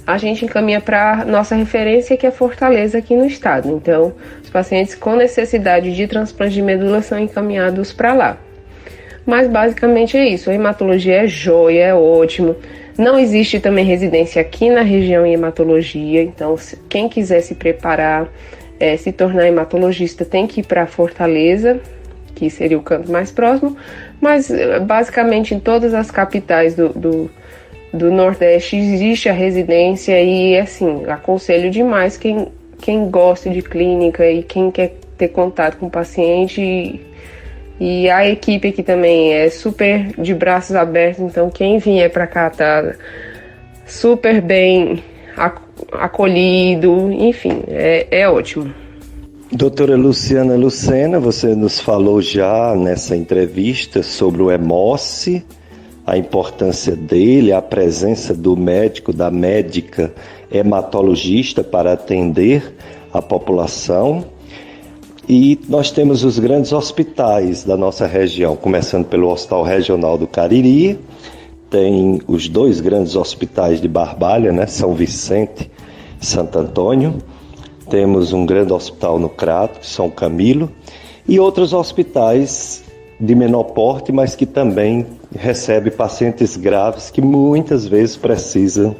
a gente encaminha para nossa referência, que é Fortaleza, aqui no estado. Então, os pacientes com necessidade de transplante de medula são encaminhados para lá. Mas basicamente é isso, a hematologia é joia, é ótimo. Não existe também residência aqui na região em hematologia, então quem quiser se preparar, se tornar hematologista, tem que ir para Fortaleza, que seria o canto mais próximo, mas basicamente em todas as capitais do Nordeste existe a residência e, assim, aconselho demais quem gosta de clínica e quem quer ter contato com o paciente. E a equipe aqui também é super de braços abertos, então quem vier para cá tá super bem acolhido, enfim, é ótimo. Doutora Luciana Lucena, você nos falou já nessa entrevista sobre o Hemoce, a importância dele, a presença do médico, da médica hematologista para atender a população. E nós temos os grandes hospitais da nossa região, começando pelo Hospital Regional do Cariri, tem os 2 grandes hospitais de Barbalha, né, São Vicente e Santo Antônio, temos um grande hospital no Crato, São Camilo, e outros hospitais de menor porte, mas que também recebem pacientes graves que muitas vezes precisam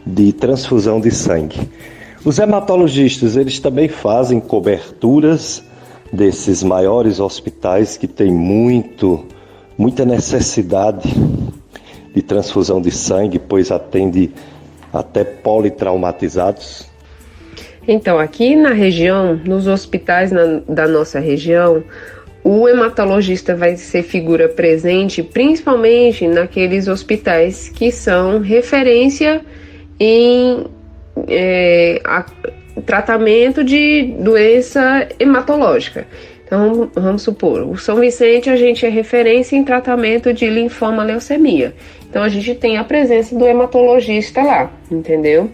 de transfusão de sangue. Os hematologistas, eles também fazem coberturas desses maiores hospitais que têm muita necessidade de transfusão de sangue, pois atende até politraumatizados. Então, aqui na região, nos hospitais da nossa região, o hematologista vai ser figura presente principalmente naqueles hospitais que são referência em tratamento de doença hematológica. Então, vamos supor, o São Vicente a gente é referência em tratamento de linfoma leucemia. Então, a gente tem a presença do hematologista lá, entendeu?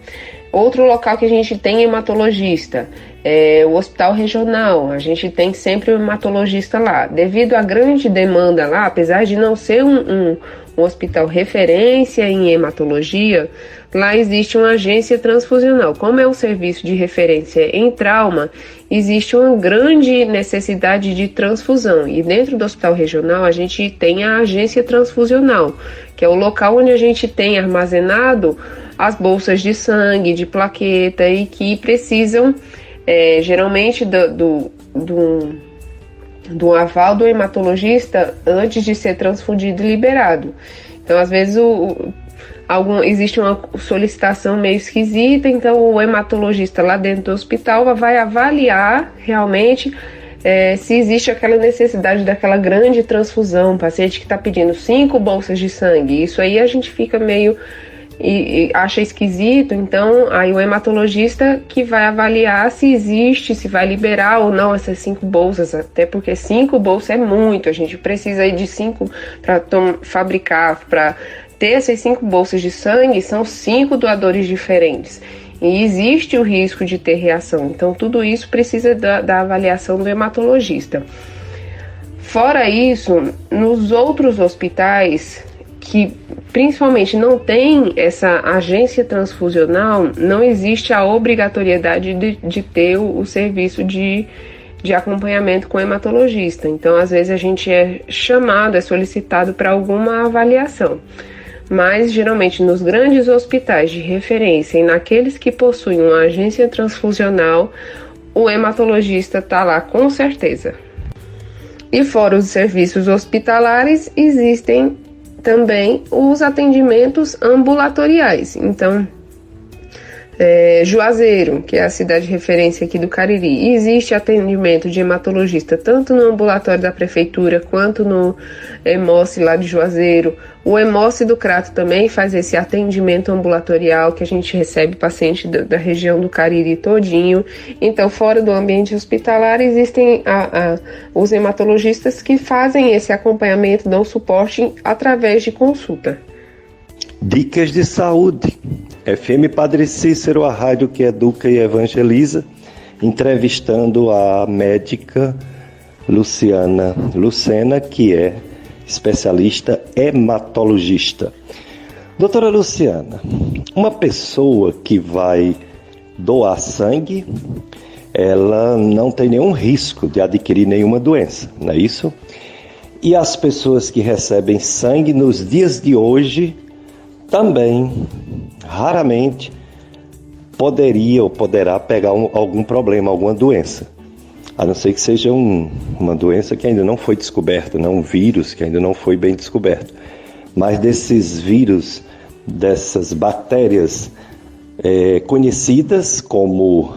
Outro local que a gente tem hematologista é o Hospital Regional. A gente tem sempre um hematologista lá. Devido à grande demanda lá, apesar de não ser um hospital referência em hematologia, lá existe uma agência transfusional. Como é um serviço de referência em trauma, existe uma grande necessidade de transfusão. E dentro do Hospital Regional, a gente tem a agência transfusional, que é o local onde a gente tem armazenado as bolsas de sangue, de plaqueta e que precisam, geralmente, do aval do hematologista antes de ser transfundido e liberado. Então, às vezes, existe uma solicitação meio esquisita, então o hematologista lá dentro do hospital vai avaliar realmente se existe aquela necessidade daquela grande transfusão, um paciente que está pedindo 5 bolsas de sangue. Isso aí a gente fica meio e acha esquisito, então aí o hematologista que vai avaliar se existe, se vai liberar ou não essas 5 bolsas, até porque 5 bolsas é muito, a gente precisa aí de 5 para fabricar, para ter essas 5 bolsas de sangue, são 5 doadores diferentes. E existe o risco de ter reação, então tudo isso precisa da avaliação do hematologista. Fora isso, nos outros hospitais que principalmente não tem essa agência transfusional, não existe a obrigatoriedade de ter o serviço de acompanhamento com o hematologista. Então, às vezes a gente é chamado, é solicitado para alguma avaliação. Mas, geralmente, nos grandes hospitais de referência e naqueles que possuem uma agência transfusional, o hematologista está lá com certeza. E fora os serviços hospitalares, existem também os atendimentos ambulatoriais. Então, Juazeiro, que é a cidade de referência aqui do Cariri, existe atendimento de hematologista tanto no ambulatório da prefeitura quanto no Hemoce lá de Juazeiro. O Hemoce do Crato também faz esse atendimento ambulatorial que a gente recebe paciente da região do Cariri todinho. Então, fora do ambiente hospitalar, existem os hematologistas que fazem esse acompanhamento, dão suporte através de consulta. Dicas de saúde. FM Padre Cícero, a rádio que educa e evangeliza, entrevistando a médica Luciana Lucena, que é especialista hematologista. Doutora Luciana, uma pessoa que vai doar sangue, ela não tem nenhum risco de adquirir nenhuma doença, não é isso? E as pessoas que recebem sangue nos dias de hoje também, raramente, poderia ou poderá pegar algum problema, alguma doença. A não ser que seja uma doença que ainda não foi descoberta, um vírus que ainda não foi bem descoberto. Mas desses vírus dessas bactérias conhecidas como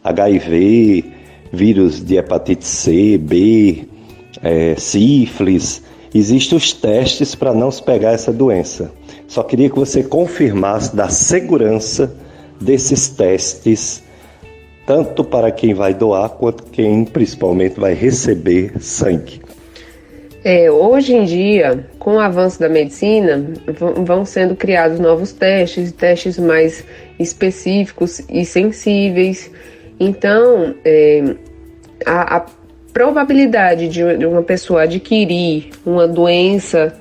HIV, vírus de hepatite C, B, sífilis. Existem os testes para não se pegar essa doença. Só queria que você confirmasse da segurança desses testes, tanto para quem vai doar, quanto quem principalmente vai receber sangue. Hoje em dia, com o avanço da medicina, vão sendo criados novos testes mais específicos e sensíveis. Então, a probabilidade de uma pessoa adquirir uma doença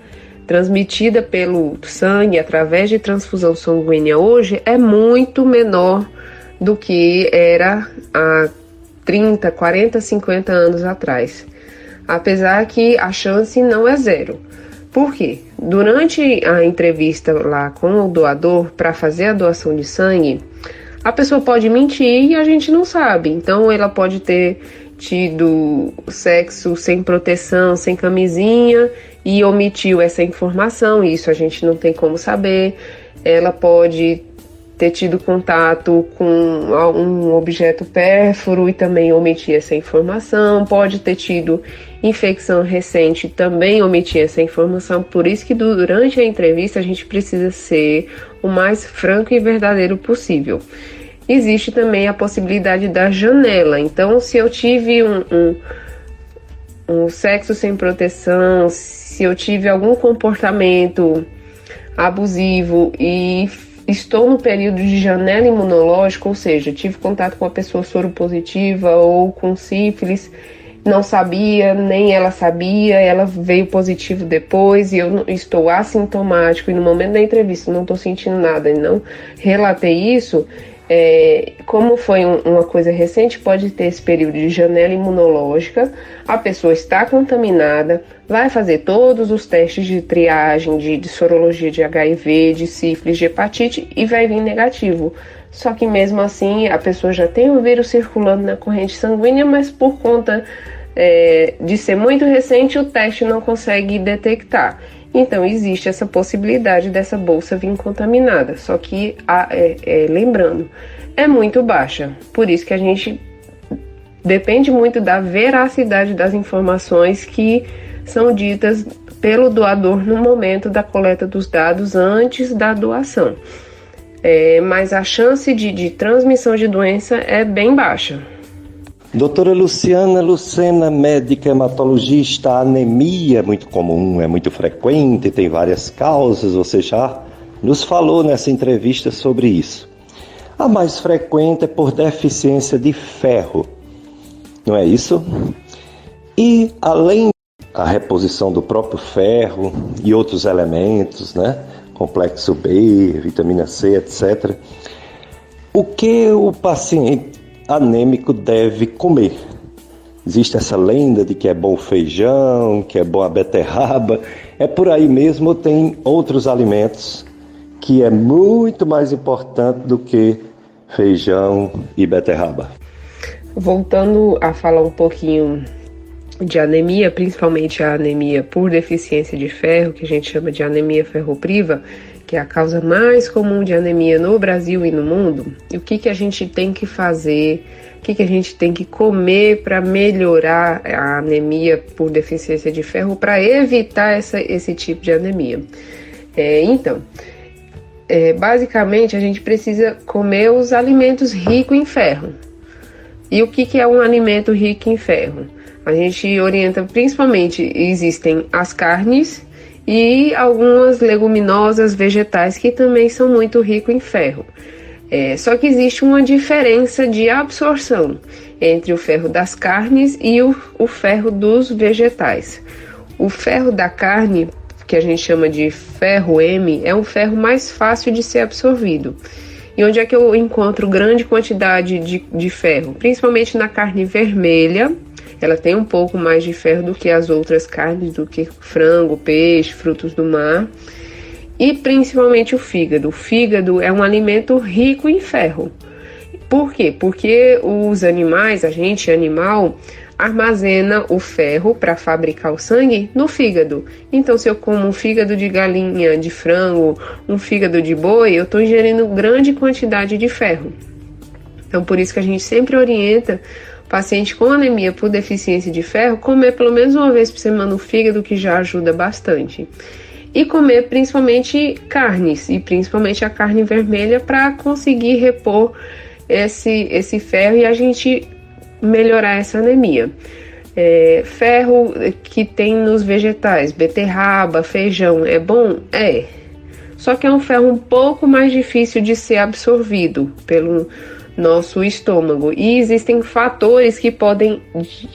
transmitida pelo sangue através de transfusão sanguínea hoje é muito menor do que era há 30, 40, 50 anos atrás. Apesar que a chance não é zero. Por quê? Durante a entrevista lá com o doador para fazer a doação de sangue, a pessoa pode mentir e a gente não sabe. Então ela pode ter tido sexo sem proteção, sem camisinha e omitiu essa informação, isso a gente não tem como saber. Ela pode ter tido contato com um objeto pérfuro e também omitir essa informação, pode ter tido infecção recente e também omitir essa informação. Por isso que durante a entrevista a gente precisa ser o mais franco e verdadeiro possível. Existe também a possibilidade da janela. Então, se eu tive um sexo sem proteção, se eu tive algum comportamento abusivo e estou no período de janela imunológica, ou seja, tive contato com uma pessoa soropositiva ou com sífilis, não sabia, nem ela sabia, ela veio positivo depois e eu estou assintomático e no momento da entrevista não estou sentindo nada e não relatei isso. Como foi uma coisa recente, pode ter esse período de janela imunológica, a pessoa está contaminada, vai fazer todos os testes de triagem, de sorologia de HIV, de sífilis, de hepatite e vai vir negativo. Só que mesmo assim a pessoa já tem o vírus circulando na corrente sanguínea, mas por conta de ser muito recente o teste não consegue detectar. Então existe essa possibilidade dessa bolsa vir contaminada, só que, lembrando, é muito baixa. Por isso que a gente depende muito da veracidade das informações que são ditas pelo doador no momento da coleta dos dados antes da doação. Mas a chance de transmissão de doença é bem baixa. Doutora Luciana Lucena, médica hematologista, a anemia é muito comum, é muito frequente, tem várias causas, você já nos falou nessa entrevista sobre isso. A mais frequente é por deficiência de ferro, não é isso? E além da reposição do próprio ferro e outros elementos, né? Complexo B, vitamina C, etc. O que o paciente anêmico deve comer? Existe essa lenda de que é bom o feijão, que é bom a beterraba. É por aí mesmo ou tem outros alimentos que é muito mais importante do que feijão e beterraba? Voltando a falar um pouquinho de anemia, principalmente a anemia por deficiência de ferro, que a gente chama de anemia ferropriva, que é a causa mais comum de anemia no Brasil e no mundo. E o que a gente tem que fazer, o que a gente tem que comer para melhorar a anemia por deficiência de ferro, para evitar esse tipo de anemia? Basicamente a gente precisa comer os alimentos ricos em ferro. E o que é um alimento rico em ferro? A gente orienta principalmente, existem as carnes e algumas leguminosas, vegetais que também são muito ricos em ferro. Só que existe uma diferença de absorção entre o ferro das carnes e o ferro dos vegetais. O ferro da carne, que a gente chama de ferro M, é um ferro mais fácil de ser absorvido. E onde é que eu encontro grande quantidade de ferro? Principalmente na carne vermelha. Ela tem um pouco mais de ferro do que as outras carnes, do que frango, peixe, frutos do mar. E principalmente o fígado. O fígado é um alimento rico em ferro. Por quê? Porque os animais, a gente animal, armazena o ferro para fabricar o sangue no fígado. Então, se eu como um fígado de galinha, de frango, um fígado de boi, eu estou ingerindo grande quantidade de ferro. Então, por isso que a gente sempre orienta o paciente com anemia por deficiência de ferro comer pelo menos uma vez por semana o fígado, que já ajuda bastante. E comer principalmente carnes, e principalmente a carne vermelha, para conseguir repor esse ferro e a gente melhorar essa anemia. Ferro que tem nos vegetais, beterraba, feijão, é bom? É. Só que é um ferro um pouco mais difícil de ser absorvido pelo nosso estômago. E existem fatores que podem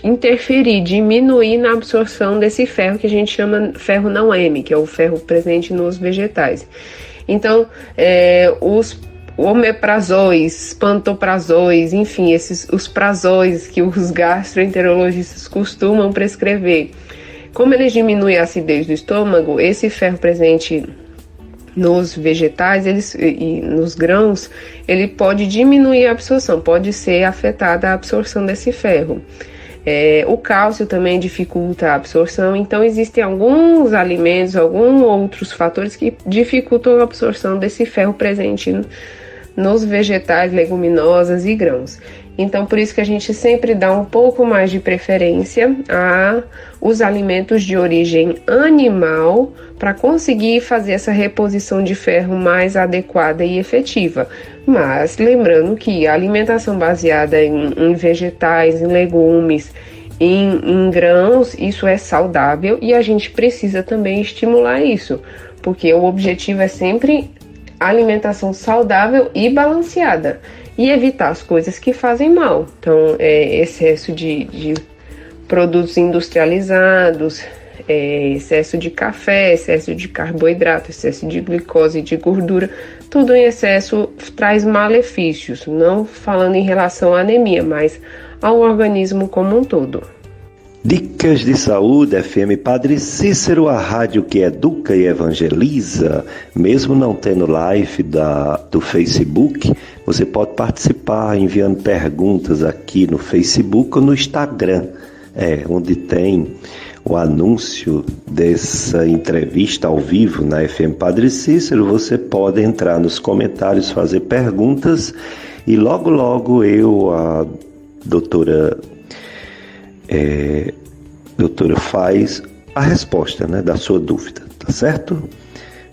interferir, diminuir na absorção desse ferro, que a gente chama ferro não M, que é o ferro presente nos vegetais. Então, os omeprazóis, pantoprazóis, enfim, os prazóis que os gastroenterologistas costumam prescrever, como eles diminuem a acidez do estômago, esse ferro presente nos vegetais e nos grãos, ele pode diminuir a absorção, pode ser afetada a absorção desse ferro. O cálcio também dificulta a absorção, então existem alguns alimentos, alguns outros fatores que dificultam a absorção desse ferro presente nos vegetais, leguminosas e grãos. Então, por isso que a gente sempre dá um pouco mais de preferência aos alimentos de origem animal, para conseguir fazer essa reposição de ferro mais adequada e efetiva. Mas lembrando que a alimentação baseada em vegetais, em legumes, em grãos, isso é saudável e a gente precisa também estimular isso, porque o objetivo é sempre alimentação saudável e balanceada, e evitar as coisas que fazem mal. Então, excesso de produtos industrializados, excesso de café, excesso de carboidrato, excesso de glicose e de gordura, tudo em excesso traz malefícios, não falando em relação à anemia, mas ao organismo como um todo. Dicas de Saúde, FM Padre Cícero, a rádio que educa e evangeliza. Mesmo não tendo live do Facebook, você pode participar enviando perguntas aqui no Facebook ou no Instagram, onde tem o anúncio dessa entrevista ao vivo na FM Padre Cícero. Você pode entrar nos comentários, fazer perguntas e logo eu, a doutora faz a resposta, da sua dúvida, tá certo?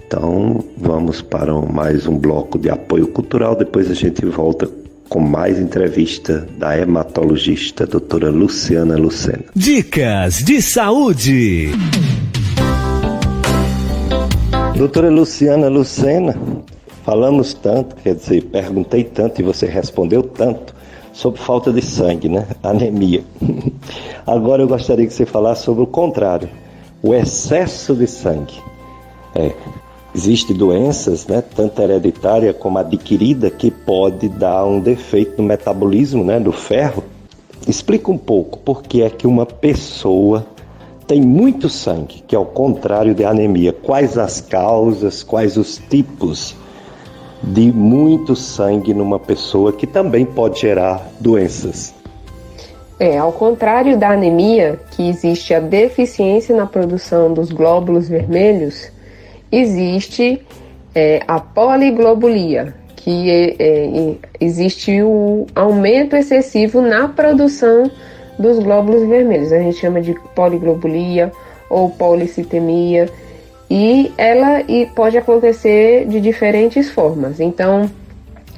Então vamos para mais um bloco de apoio cultural, depois a gente volta com mais entrevista da hematologista doutora Luciana Lucena. Dicas de saúde. Doutora Luciana Lucena, falamos tanto, perguntei tanto e você respondeu tanto sobre falta de sangue, anemia. Agora eu gostaria que você falasse sobre o contrário, o excesso de sangue. Existem doenças, tanto hereditária como adquirida, que pode dar um defeito no metabolismo, do ferro. Explica um pouco por que é que uma pessoa tem muito sangue, que é o contrário de anemia. Quais as causas, quais os tipos de muito sangue numa pessoa que também pode gerar doenças? Ao contrário da anemia, que existe a deficiência na produção dos glóbulos vermelhos, existe a poliglobulia, que existe o aumento excessivo na produção dos glóbulos vermelhos. A gente chama de poliglobulia ou policitemia, e ela pode acontecer de diferentes formas. Então,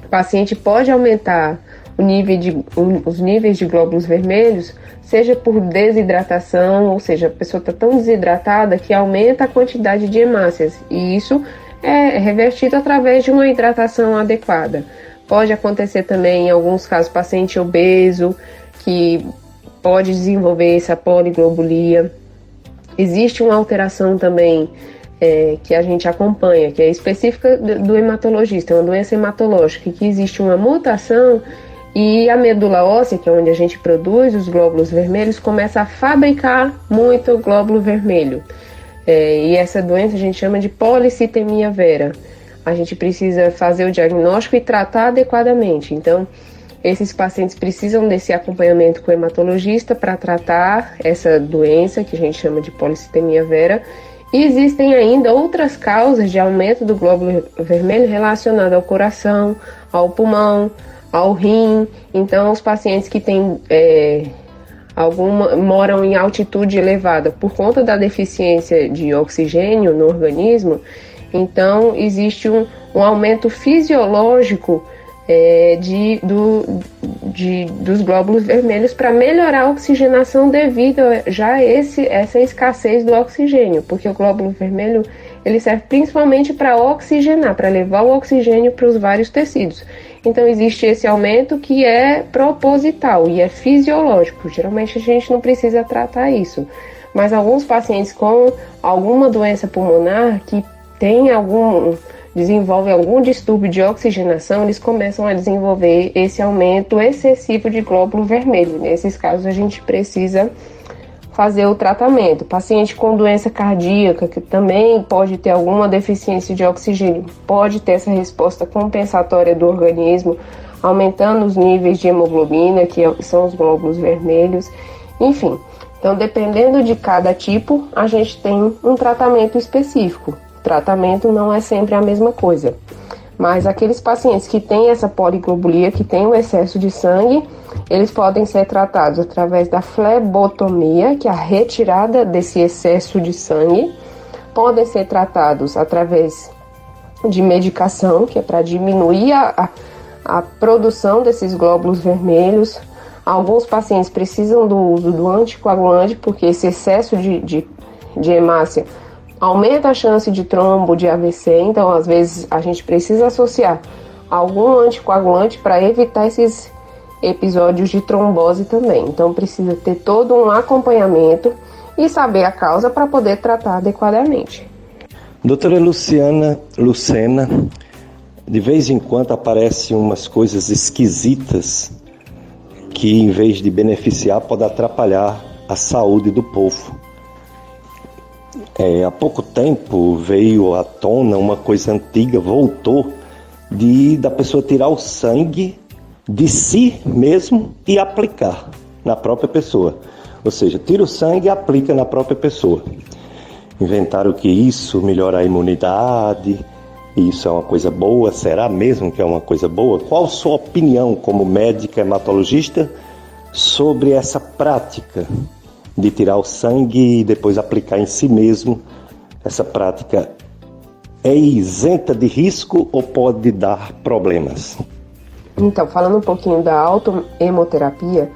o paciente pode aumentar os níveis de glóbulos vermelhos, seja por desidratação, ou seja, a pessoa está tão desidratada que aumenta a quantidade de hemácias, e isso é revertido através de uma hidratação adequada. Pode acontecer também, em alguns casos, paciente obeso, que pode desenvolver essa poliglobulia. Existe uma alteração também que a gente acompanha, que é específica do hematologista, é uma doença hematológica, que existe uma mutação e a medula óssea, que é onde a gente produz os glóbulos vermelhos, começa a fabricar muito glóbulo vermelho. E essa doença a gente chama de policitemia vera. A gente precisa fazer o diagnóstico e tratar adequadamente. Então, esses pacientes precisam desse acompanhamento com o hematologista para tratar essa doença que a gente chama de policitemia vera. E existem ainda outras causas de aumento do glóbulo vermelho relacionado ao coração, ao pulmão, ao rim. Então, os pacientes que têm moram em altitude elevada por conta da deficiência de oxigênio no organismo, então existe um aumento fisiológico dos glóbulos vermelhos para melhorar a oxigenação devido a essa escassez do oxigênio, porque o glóbulo vermelho ele serve principalmente para oxigenar, para levar o oxigênio para os vários tecidos. Então existe esse aumento que é proposital e é fisiológico. Geralmente a gente não precisa tratar isso, mas alguns pacientes com alguma doença pulmonar que desenvolvem algum distúrbio de oxigenação, eles começam a desenvolver esse aumento excessivo de glóbulo vermelho. Nesses casos, a gente precisa fazer o tratamento. Paciente com doença cardíaca, que também pode ter alguma deficiência de oxigênio, pode ter essa resposta compensatória do organismo, aumentando os níveis de hemoglobina, que são os glóbulos vermelhos. Enfim, então, dependendo de cada tipo, a gente tem um tratamento específico. Tratamento não é sempre a mesma coisa, mas aqueles pacientes que têm essa poliglobulia, que têm o excesso de sangue, eles podem ser tratados através da flebotomia, que é a retirada desse excesso de sangue, podem ser tratados através de medicação, que é para diminuir a produção desses glóbulos vermelhos. Alguns pacientes precisam do uso do anticoagulante, porque esse excesso de hemácia aumenta a chance de trombo, de AVC, então às vezes a gente precisa associar algum anticoagulante para evitar esses episódios de trombose também. Então precisa ter todo um acompanhamento e saber a causa para poder tratar adequadamente. Doutora Lucena, de vez em quando aparecem umas coisas esquisitas que, em vez de beneficiar, pode atrapalhar a saúde do povo. Há pouco tempo veio à tona uma coisa antiga, voltou, da pessoa tirar o sangue de si mesmo e aplicar na própria pessoa. Ou seja, tira o sangue e aplica na própria pessoa. Inventaram que isso melhora a imunidade, e isso é uma coisa boa. Será mesmo que é uma coisa boa? Qual a sua opinião como médica hematologista sobre essa prática de tirar o sangue e depois aplicar em si mesmo? Essa prática é isenta de risco ou pode dar problemas? Então, falando um pouquinho da autohemoterapia,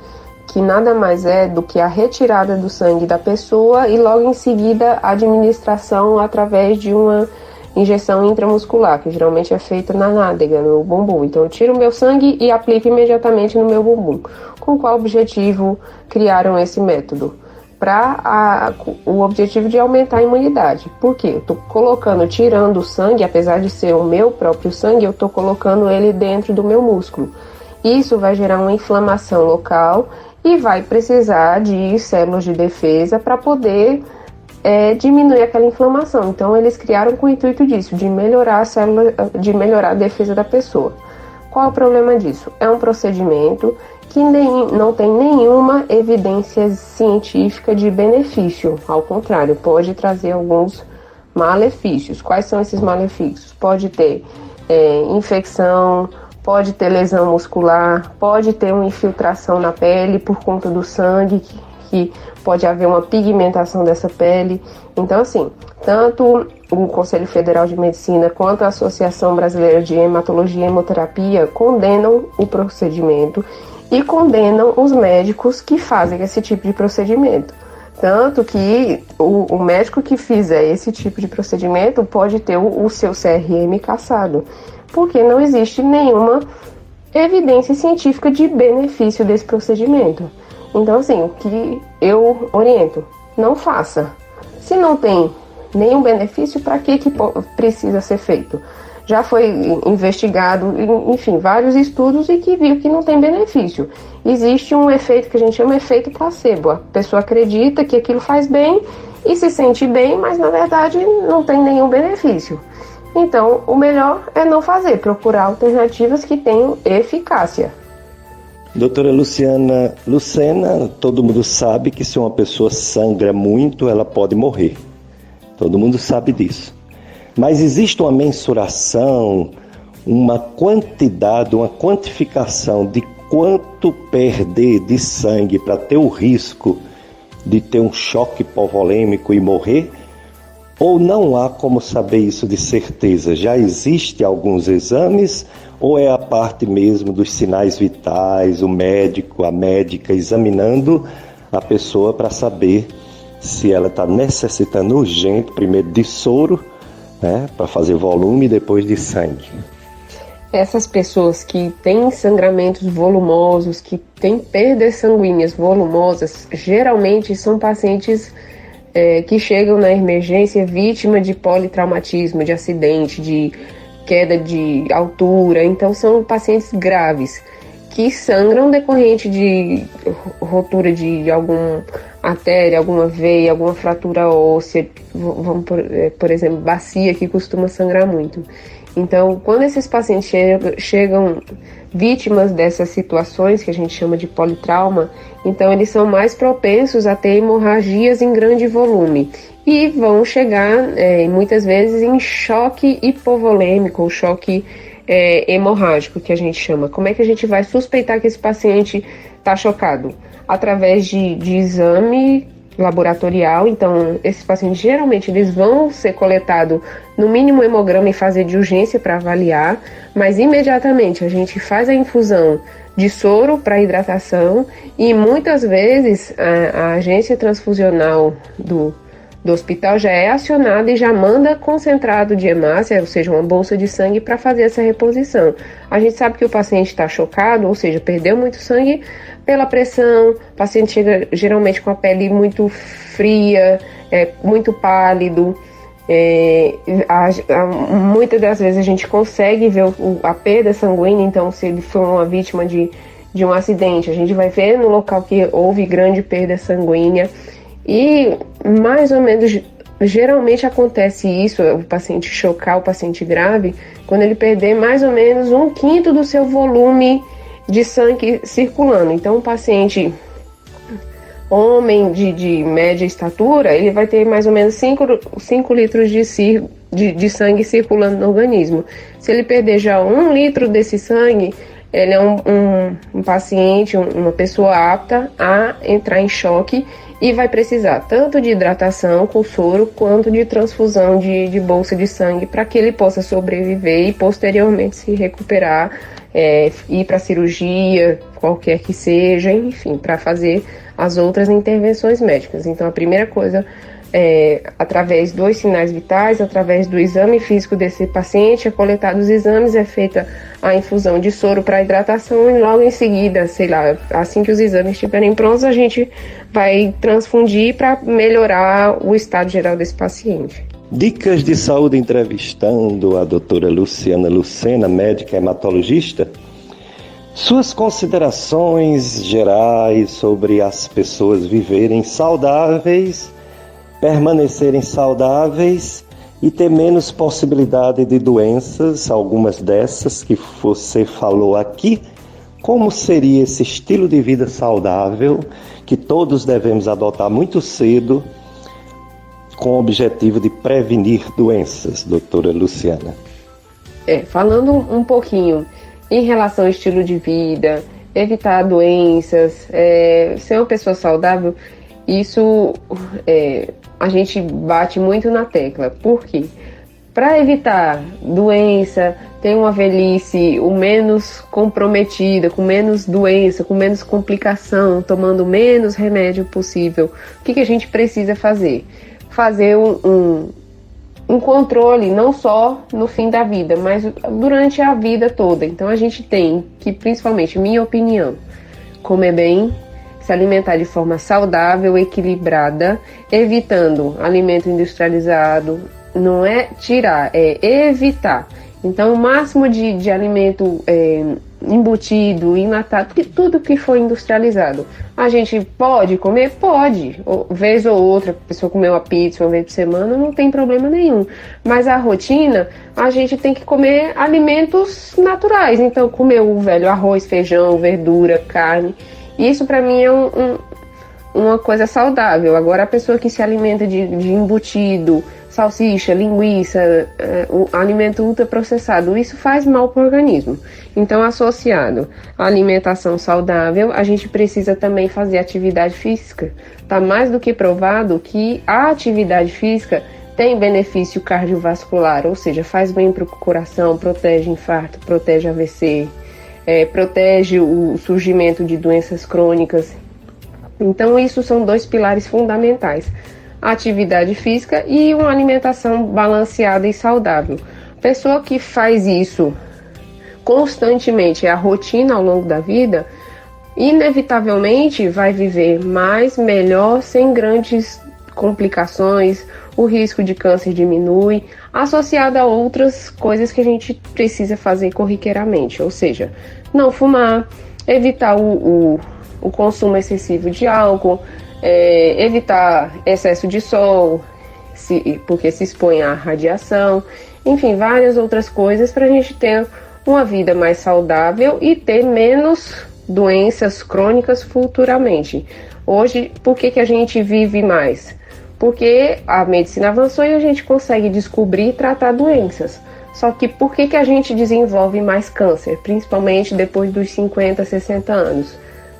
que nada mais é do que a retirada do sangue da pessoa e logo em seguida a administração através de uma injeção intramuscular, que geralmente é feita na nádega, no bumbum. Então eu tiro o meu sangue e aplico imediatamente no meu bumbum. Com qual objetivo criaram esse método? O objetivo de aumentar a imunidade. Por quê? Eu estou tirando o sangue, apesar de ser o meu próprio sangue, eu estou colocando ele dentro do meu músculo. Isso vai gerar uma inflamação local e vai precisar de células de defesa para poder diminuir aquela inflamação. Então eles criaram com o intuito disso, de melhorar a defesa da pessoa. Qual é o problema disso? É um procedimento que não tem nenhuma evidência científica de benefício. Ao contrário, pode trazer alguns malefícios. Quais são esses malefícios? Pode ter infecção, pode ter lesão muscular, pode ter uma infiltração na pele por conta do sangue, que pode haver uma pigmentação dessa pele. Então, assim, tanto o Conselho Federal de Medicina quanto a Associação Brasileira de Hematologia e Hemoterapia condenam o procedimento e condenam os médicos que fazem esse tipo de procedimento. Tanto que o médico que fizer esse tipo de procedimento pode ter o seu CRM cassado, porque não existe nenhuma evidência científica de benefício desse procedimento. Então, assim, o que eu oriento, não faça. Se não tem nenhum benefício, para que precisa ser feito? Já foi investigado, enfim, vários estudos e que viu que não tem benefício. Existe um efeito que a gente chama de efeito placebo. A pessoa acredita que aquilo faz bem e se sente bem, mas na verdade não tem nenhum benefício. Então, o melhor é não fazer, procurar alternativas que tenham eficácia. Doutora Luciana Lucena, todo mundo sabe que se uma pessoa sangra muito, ela pode morrer. Todo mundo sabe disso. Mas existe uma mensuração, uma quantidade, uma quantificação de quanto perder de sangue para ter o risco de ter um choque hipovolêmico e morrer? Ou não há como saber isso de certeza? Já existem alguns exames ou é a parte mesmo dos sinais vitais, o médico, a médica examinando a pessoa para saber se ela está necessitando urgente, primeiro de soro, né, para fazer volume e depois de sangue? Essas pessoas que têm sangramentos volumosos, que têm perdas sanguíneas volumosas, geralmente são pacientes que chegam na emergência vítima de politraumatismo, de acidente, de queda de altura. Então são pacientes graves que sangram decorrente de rotura de alguma artéria, alguma veia, alguma fratura óssea, vamos por exemplo, bacia, que costuma sangrar muito. Então, quando esses pacientes chegam vítimas dessas situações, que a gente chama de politrauma, então eles são mais propensos a ter hemorragias em grande volume e vão chegar, muitas vezes, em choque hipovolêmico ou choque hemorrágico, que a gente chama. Como é que a gente vai suspeitar que esse paciente está chocado? Através de exame laboratorial. Então, esses pacientes geralmente eles vão ser coletados no mínimo hemograma e fazer de urgência para avaliar, mas imediatamente a gente faz a infusão de soro para hidratação e muitas vezes a agência transfusional do hospital já é acionada e já manda concentrado de hemácia, ou seja, uma bolsa de sangue para fazer essa reposição. A gente sabe que o paciente está chocado, ou seja, perdeu muito sangue pela pressão, o paciente chega geralmente com a pele muito fria, muito pálido. Muitas das vezes a gente consegue ver a perda sanguínea, então se ele foi uma vítima de um acidente, a gente vai ver no local que houve grande perda sanguínea. E mais ou menos, geralmente acontece isso, o paciente chocar, o paciente grave, quando ele perder mais ou menos 1/5 do seu volume de sangue circulando. Então, um paciente homem de média estatura, ele vai ter mais ou menos 5 litros de sangue circulando no organismo. Se ele perder já 1 litro desse sangue, ele é um paciente, uma pessoa apta a entrar em choque e vai precisar tanto de hidratação com soro quanto de transfusão de bolsa de sangue para que ele possa sobreviver e posteriormente se recuperar, ir para cirurgia, qualquer que seja, enfim, para fazer as outras intervenções médicas. Então a primeira coisa através dos sinais vitais, através do exame físico desse paciente, é coletado os exames, é feita a infusão de soro para hidratação e logo em seguida, assim que os exames estiverem prontos, a gente vai transfundir para melhorar o estado geral desse paciente. Dicas de saúde entrevistando a doutora Luciana Lucena, médica hematologista. Suas considerações gerais sobre as pessoas viverem saudáveis, permanecerem saudáveis e ter menos possibilidade de doenças, algumas dessas que você falou aqui. Como seria esse estilo de vida saudável que todos devemos adotar muito cedo com o objetivo de prevenir doenças, doutora Luciana? Falando um pouquinho em relação ao estilo de vida, evitar doenças, ser uma pessoa saudável, isso a gente bate muito na tecla. Por quê? Para evitar doença, ter uma velhice o menos comprometida, com menos doença, com menos complicação, tomando menos remédio possível, o que a gente precisa fazer? Fazer um controle, não só no fim da vida, mas durante a vida toda. Então a gente tem que, principalmente, minha opinião, comer bem, se alimentar de forma saudável, equilibrada, evitando alimento industrializado. Não é tirar, é evitar. Então, o máximo de alimento embutido, enlatado, tudo que foi industrializado. A gente pode comer? Pode. Vez ou outra, a pessoa comer uma pizza uma vez por semana, não tem problema nenhum. Mas a rotina, a gente tem que comer alimentos naturais. Então, comer o velho arroz, feijão, verdura, carne. Isso para mim é uma coisa saudável. Agora, a pessoa que se alimenta de embutido, salsicha, linguiça, alimento ultraprocessado, isso faz mal para o organismo. Então, associado à alimentação saudável, a gente precisa também fazer atividade física. Está mais do que provado que a atividade física tem benefício cardiovascular, ou seja, faz bem para o coração, protege infarto, protege AVC, protege o surgimento de doenças crônicas. Então, isso são 2 pilares fundamentais: a atividade física e uma alimentação balanceada e saudável. Pessoa que faz isso constantemente, é a rotina ao longo da vida, inevitavelmente vai viver mais, melhor, sem grandes complicações, o risco de câncer diminui, associado a outras coisas que a gente precisa fazer corriqueiramente, ou seja, não fumar, evitar o consumo excessivo de álcool, evitar excesso de sol, porque se expõe à radiação, enfim, várias outras coisas para a gente ter uma vida mais saudável e ter menos doenças crônicas futuramente. Hoje, por que a gente vive mais? Porque a medicina avançou e a gente consegue descobrir e tratar doenças. Só que por que a gente desenvolve mais câncer, principalmente depois dos 50, 60 anos?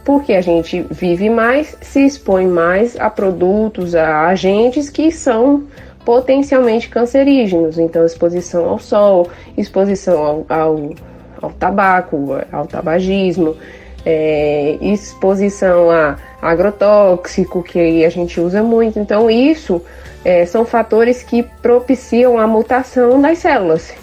Porque a gente vive mais, se expõe mais a produtos, a agentes que são potencialmente cancerígenos. Então, exposição ao sol, exposição ao tabaco, ao tabagismo, exposição a agrotóxico, que a gente usa muito. Então, isso são fatores que propiciam a mutação das células.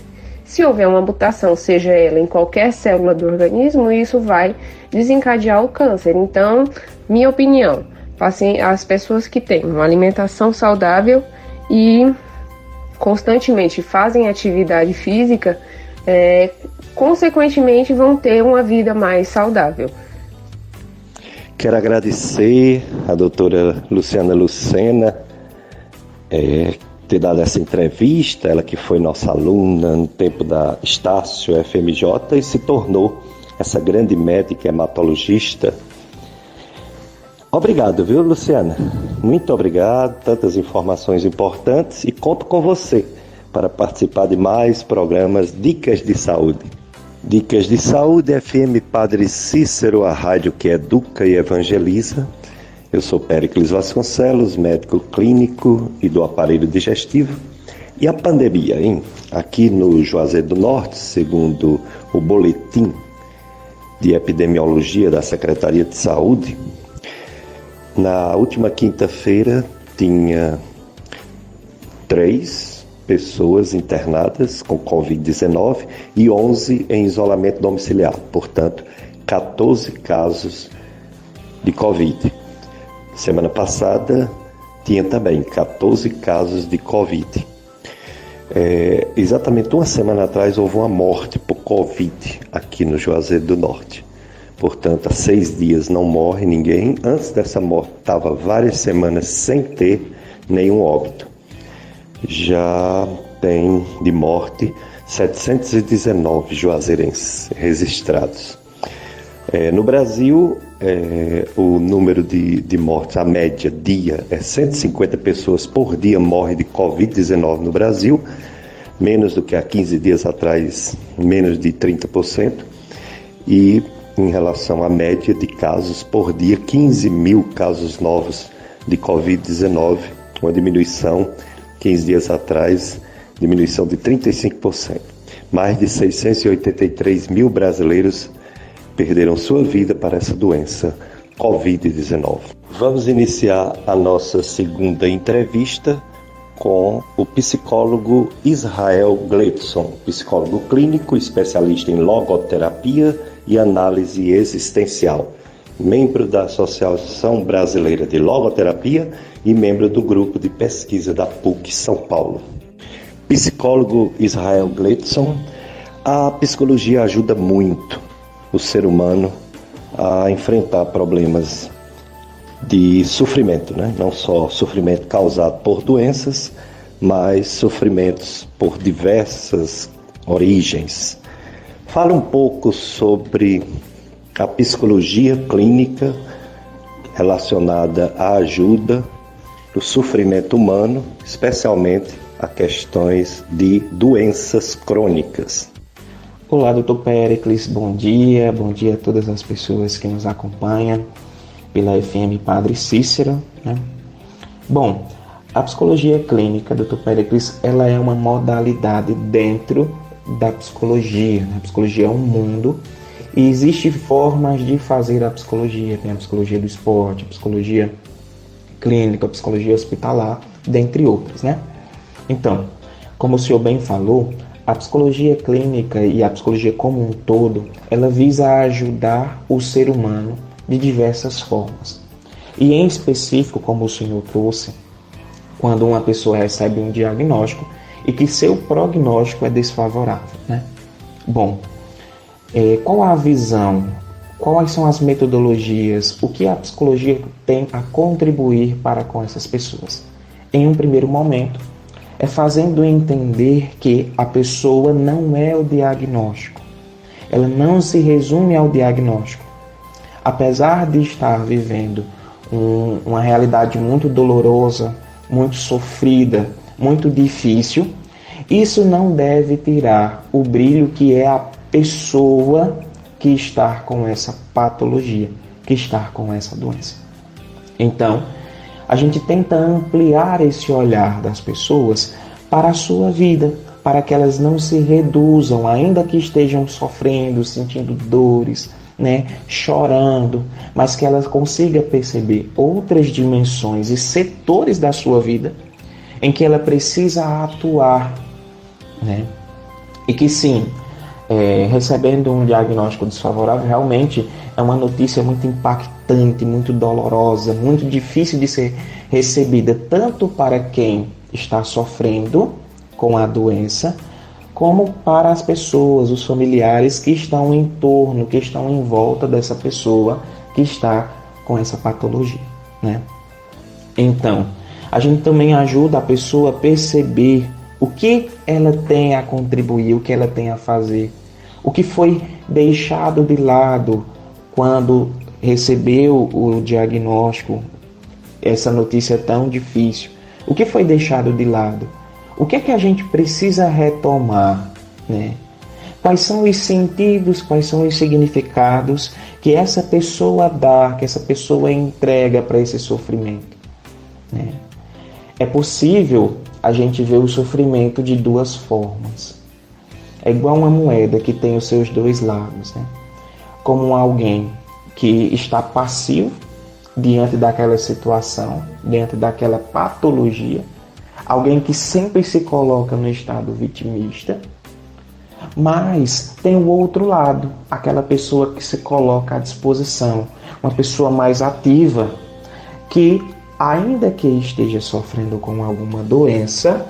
Se houver uma mutação, seja ela em qualquer célula do organismo, isso vai desencadear o câncer. Então, minha opinião, as pessoas que têm uma alimentação saudável e constantemente fazem atividade física, consequentemente vão ter uma vida mais saudável. Quero agradecer a doutora Luciana Lucena ter dado essa entrevista, ela que foi nossa aluna no tempo da Estácio FMJ e se tornou essa grande médica hematologista. Obrigado, viu, Luciana? Muito obrigado, tantas informações importantes, e conto com você para participar de mais programas Dicas de Saúde. Dicas de Saúde, FM Padre Cícero, a rádio que educa e evangeliza. Eu sou Péricles Vasconcelos, médico clínico e do aparelho digestivo. E a pandemia, hein? Aqui no Juazeiro do Norte, segundo o boletim de epidemiologia da Secretaria de Saúde, na última quinta-feira tinha 3 pessoas internadas com Covid-19 e 11 em isolamento domiciliar. Portanto, 14 casos de Covid. Semana passada tinha também 14 casos de Covid. Exatamente uma semana atrás houve uma morte por Covid aqui no Juazeiro do Norte. Portanto, há 6 dias não morre ninguém. Antes dessa morte, estava várias semanas sem ter nenhum óbito. Já tem de morte 719 juazeirenses registrados. No Brasil, o número de mortes, a média dia, 150 pessoas por dia morrem de Covid-19 no Brasil, menos do que há 15 dias atrás, menos de 30%. E em relação à média de casos por dia, 15 mil casos novos de Covid-19, uma diminuição, 15 dias atrás, diminuição de 35%. Mais de 683 mil brasileiros perderam sua vida para essa doença Covid-19. Vamos iniciar a nossa segunda entrevista com o psicólogo Israel Gleidson, psicólogo clínico, especialista em logoterapia e análise existencial, membro da Associação Brasileira de Logoterapia e membro do grupo de pesquisa da PUC São Paulo. Psicólogo Israel Gleidson, a psicologia ajuda muito o ser humano a enfrentar problemas de sofrimento, né? Não só sofrimento causado por doenças, mas sofrimentos por diversas origens. Fala um pouco sobre a psicologia clínica relacionada à ajuda do sofrimento humano, especialmente a questões de doenças crônicas. Olá, Dr. Péricles, bom dia a todas as pessoas que nos acompanham pela FM Padre Cícero, né? Bom, a psicologia clínica, Dr. Péricles, ela é uma modalidade dentro da psicologia, né? A psicologia é um mundo e existem formas de fazer a psicologia. Tem a psicologia do esporte, a psicologia clínica, a psicologia hospitalar, dentre outras, né? Então, como o senhor bem falou, a psicologia clínica e a psicologia como um todo, ela visa ajudar o ser humano de diversas formas. E em específico, como o senhor trouxe, quando uma pessoa recebe um diagnóstico e que seu prognóstico é desfavorável, né? Bom, qual a visão? Quais são as metodologias? O que a psicologia tem a contribuir para com essas pessoas? Em um primeiro momento, é fazendo entender que a pessoa não é o diagnóstico. Ela não se resume ao diagnóstico. Apesar de estar vivendo uma realidade muito dolorosa, muito sofrida, muito difícil, isso não deve tirar o brilho que é a pessoa que está com essa patologia, que está com essa doença. Então, a gente tenta ampliar esse olhar das pessoas para a sua vida, para que elas não se reduzam, ainda que estejam sofrendo, sentindo dores, né, chorando, mas que elas consigam perceber outras dimensões e setores da sua vida em que ela precisa atuar, né? E que sim, recebendo um diagnóstico desfavorável, realmente é uma notícia muito impactante, muito dolorosa, muito difícil de ser recebida, tanto para quem está sofrendo com a doença, como para as pessoas, os familiares que estão em torno, que estão em volta dessa pessoa que está com essa patologia, né? Então, a gente também ajuda a pessoa a perceber o que ela tem a contribuir, o que ela tem a fazer, o que foi deixado de lado quando recebeu o diagnóstico, essa notícia tão difícil. O que foi deixado de lado? O que é que a gente precisa retomar, né? Quais são os sentidos, quais são os significados que essa pessoa dá, que essa pessoa entrega para esse sofrimento, né? É possível a gente ver o sofrimento de duas formas. É igual uma moeda que tem os seus dois lados, né? Como alguém que está passivo diante daquela situação, diante daquela patologia, alguém que sempre se coloca no estado vitimista, mas tem o outro lado, aquela pessoa que se coloca à disposição, uma pessoa mais ativa, que ainda que esteja sofrendo com alguma doença,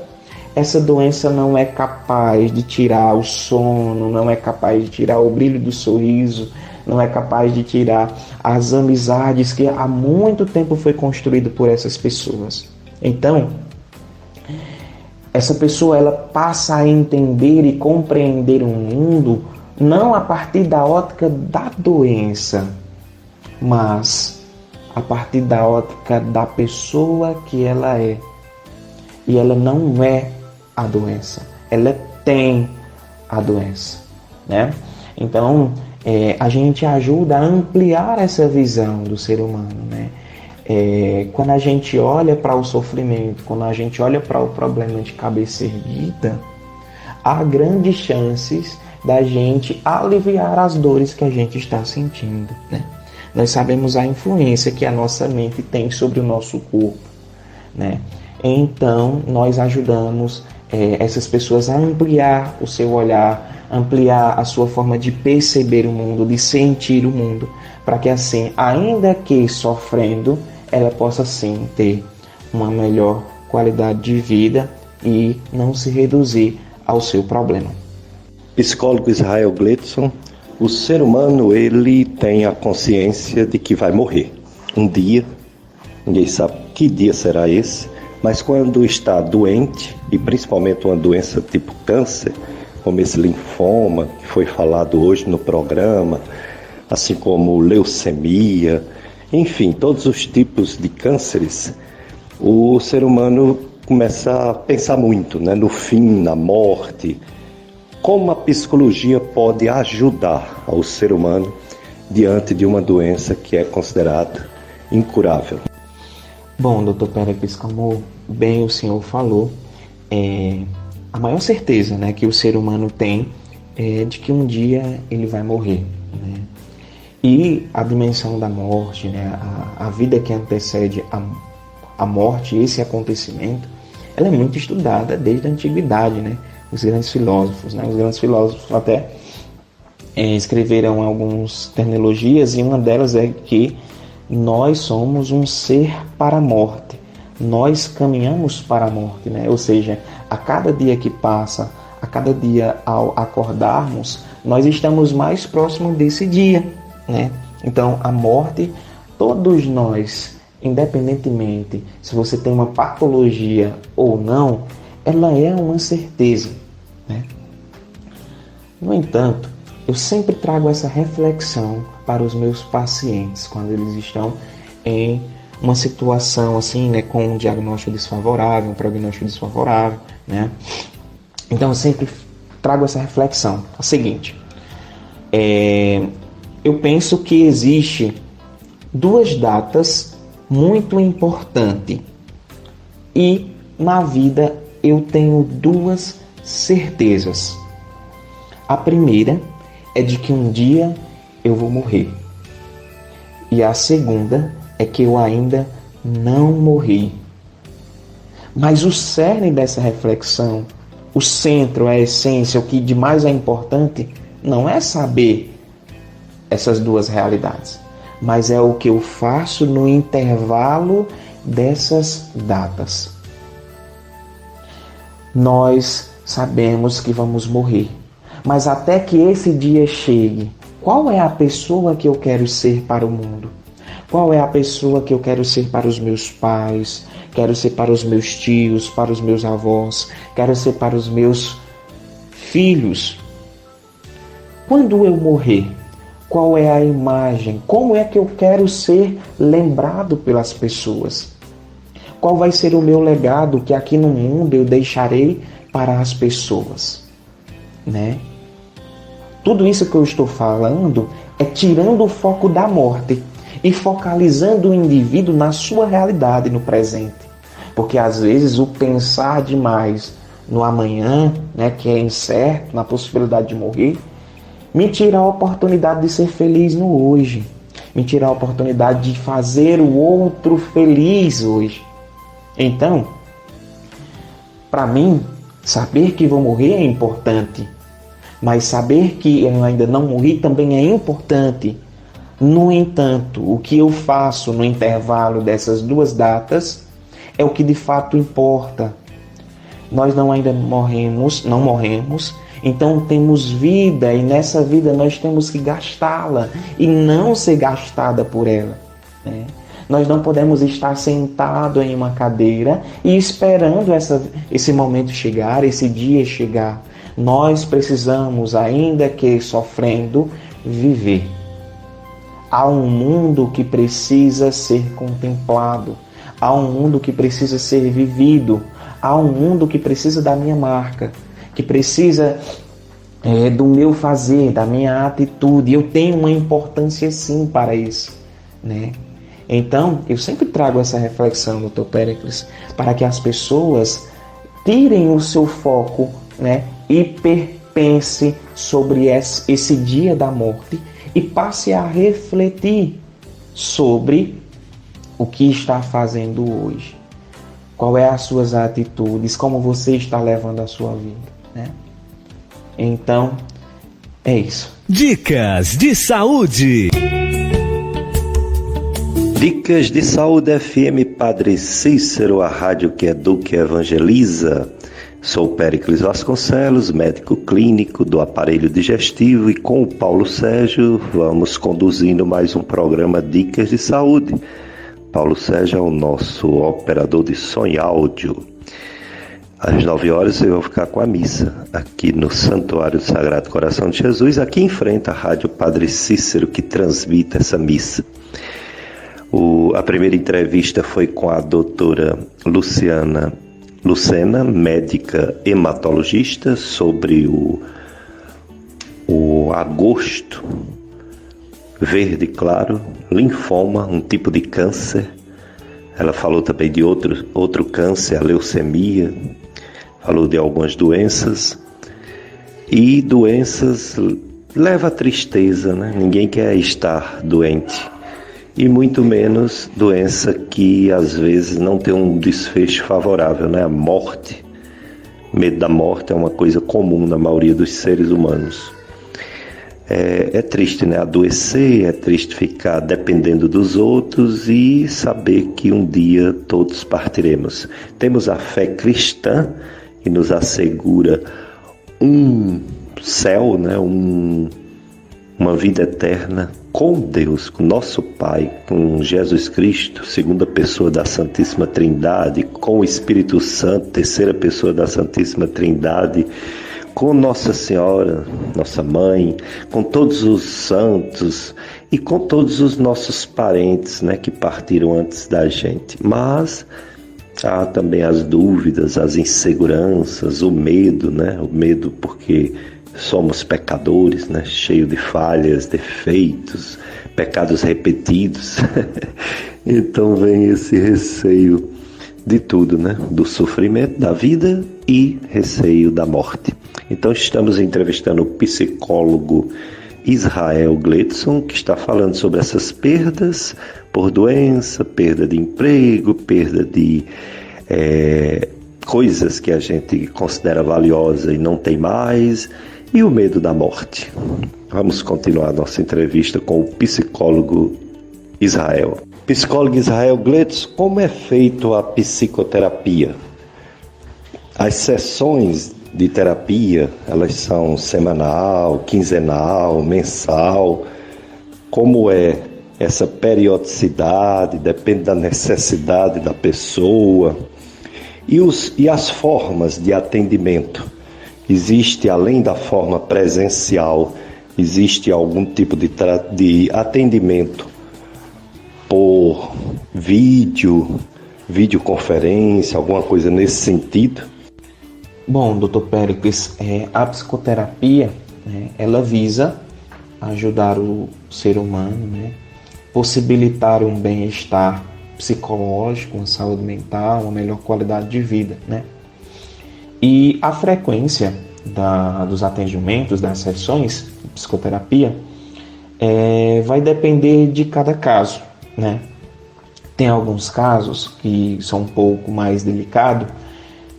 essa doença não é capaz de tirar o sono, não é capaz de tirar o brilho do sorriso, não é capaz de tirar as amizades que há muito tempo foi construído por essas pessoas. Então, essa pessoa ela passa a entender e compreender o mundo não a partir da ótica da doença, mas a partir da ótica da pessoa que ela é. E ela não é a doença, ela tem a doença, né? Então, a gente ajuda a ampliar essa visão do ser humano, né? Quando a gente olha para o sofrimento, quando a gente olha para o problema de cabeça erguida, há grandes chances da gente aliviar as dores que a gente está sentindo, né? Nós sabemos a influência que a nossa mente tem sobre o nosso corpo, né? Então, nós ajudamos essas pessoas a ampliar o seu olhar, ampliar a sua forma de perceber o mundo, de sentir o mundo, para que assim, ainda que sofrendo, ela possa sim ter uma melhor qualidade de vida e não se reduzir ao seu problema. Psicólogo Israel Gleidson, O ser humano, ele tem a consciência de que vai morrer. Um dia, ninguém sabe que dia será esse, mas quando está doente, e principalmente uma doença tipo câncer, como esse linfoma, que foi falado hoje no programa, assim como leucemia, enfim, todos os tipos de cânceres, o ser humano começa a pensar muito, né, no fim, na morte. Como a psicologia pode ajudar ao ser humano diante de uma doença que é considerada incurável? Bom, Dr. Péricles, como bem o senhor falou, a maior certeza, né, que o ser humano tem é de que um dia ele vai morrer, né? E a dimensão da morte, né, a vida que antecede a morte, esse acontecimento, ela é muito estudada desde a antiguidade, né? Os grandes filósofos até escreveram algumas terminologias, e uma delas é que nós somos um ser para a morte, nós caminhamos para a morte, né? Ou seja, a cada dia que passa, a cada dia ao acordarmos, nós estamos mais próximos desse dia, né? Então a morte, todos nós, independentemente se você tem uma patologia ou não, ela é uma certeza, né? No entanto, eu sempre trago essa reflexão para os meus pacientes quando eles estão em uma situação assim, né, com um diagnóstico desfavorável, um prognóstico desfavorável, né? Então eu sempre trago essa reflexão, a seguinte: eu penso que existe duas datas muito importantes, e na vida eu tenho duas certezas. A primeira é de que um dia eu vou morrer, e a segunda é que eu ainda não morri. Mas o cerne dessa reflexão, o centro, a essência, o que de mais é importante, não é saber essas duas realidades, mas é o que eu faço no intervalo dessas datas. Nós sabemos que vamos morrer, mas até que esse dia chegue, qual é a pessoa que eu quero ser para o mundo? Qual é a pessoa que eu quero ser para os meus pais? Quero ser para os meus tios, para os meus avós? Quero ser para os meus filhos? Quando eu morrer, qual é a imagem? Como é que eu quero ser lembrado pelas pessoas? Qual vai ser o meu legado que aqui no mundo eu deixarei para as pessoas, né? Tudo isso que eu estou falando é tirando o foco da morte e focalizando o indivíduo na sua realidade, no presente. Porque às vezes o pensar demais no amanhã, né, que é incerto, na possibilidade de morrer, me tira a oportunidade de ser feliz no hoje. Me tira a oportunidade de fazer o outro feliz hoje. Então, para mim, saber que vou morrer é importante, mas saber que eu ainda não morri também é importante. No entanto, o que eu faço no intervalo dessas duas datas é o que de fato importa. Nós não morremos, então temos vida, e nessa vida nós temos que gastá-la e não ser gastada por ela, né? Nós não podemos estar sentado em uma cadeira e esperando esse momento chegar, esse dia chegar. Nós precisamos, ainda que sofrendo, viver. Há um mundo que precisa ser contemplado. Há um mundo que precisa ser vivido. Há um mundo que precisa da minha marca, que precisa do meu fazer, da minha atitude. Eu tenho uma importância sim para isso, né? Então, eu sempre trago essa reflexão, Dr. Péricles, para que as pessoas tirem o seu foco, né, e pense sobre esse dia da morte e passe a refletir sobre o que está fazendo hoje. Qual é as suas atitudes, como você está levando a sua vida, né? Então, é isso. Dicas de saúde. Dicas de Saúde FM Padre Cícero, a rádio que educa e evangeliza. Sou Péricles Vasconcelos, médico clínico do aparelho digestivo, e com o Paulo Sérgio vamos conduzindo mais um programa Dicas de Saúde. Paulo Sérgio é o nosso operador de som e áudio. Às 9 horas eu vou ficar com a missa aqui no Santuário do Sagrado Coração de Jesus, aqui em frente à Rádio Padre Cícero, que transmite essa missa. A primeira entrevista foi com a doutora Lucena, médica hematologista, sobre o agosto verde claro, linfoma, um tipo de câncer. Ela falou também de outro câncer, a leucemia, falou de algumas doenças. E doenças leva a tristeza, né? Ninguém quer estar doente. E muito menos doença que às vezes não tem um desfecho favorável, né? A morte, medo da morte é uma coisa comum na maioria dos seres humanos. É triste, né? Adoecer, é triste ficar dependendo dos outros e saber que um dia todos partiremos. Temos a fé cristã que nos assegura um céu, né? Uma vida eterna com Deus, com nosso Pai, com Jesus Cristo, segunda pessoa da Santíssima Trindade, com o Espírito Santo, terceira pessoa da Santíssima Trindade, com Nossa Senhora, nossa mãe, com todos os santos e com todos os nossos parentes, né, que partiram antes da gente. Mas há também as dúvidas, as inseguranças, o medo, né? O medo porque somos pecadores, né? Cheio de falhas, defeitos, pecados repetidos. Então vem esse receio de tudo, né? Do sofrimento da vida e receio da morte. Então estamos entrevistando o psicólogo Israel Gledson, que está falando sobre essas perdas por doença, perda de emprego, perda de coisas que a gente considera valiosa e não tem mais, e o medo da morte. Vamos continuar nossa entrevista com o psicólogo Israel. Psicólogo Israel Gledson, como é feito a psicoterapia? As sessões de terapia, elas são semanal, quinzenal, mensal? Como é essa periodicidade? Depende da necessidade da pessoa. E as formas de atendimento? Existe, além da forma presencial, existe algum tipo de atendimento por videoconferência, alguma coisa nesse sentido? Bom, Dr. Péricles, a psicoterapia, né, ela visa ajudar o ser humano, né, possibilitar um bem-estar psicológico, uma saúde mental, uma melhor qualidade de vida, né? E a frequência dos atendimentos, das sessões de psicoterapia, vai depender de cada caso, né? Tem alguns casos que são um pouco mais delicados,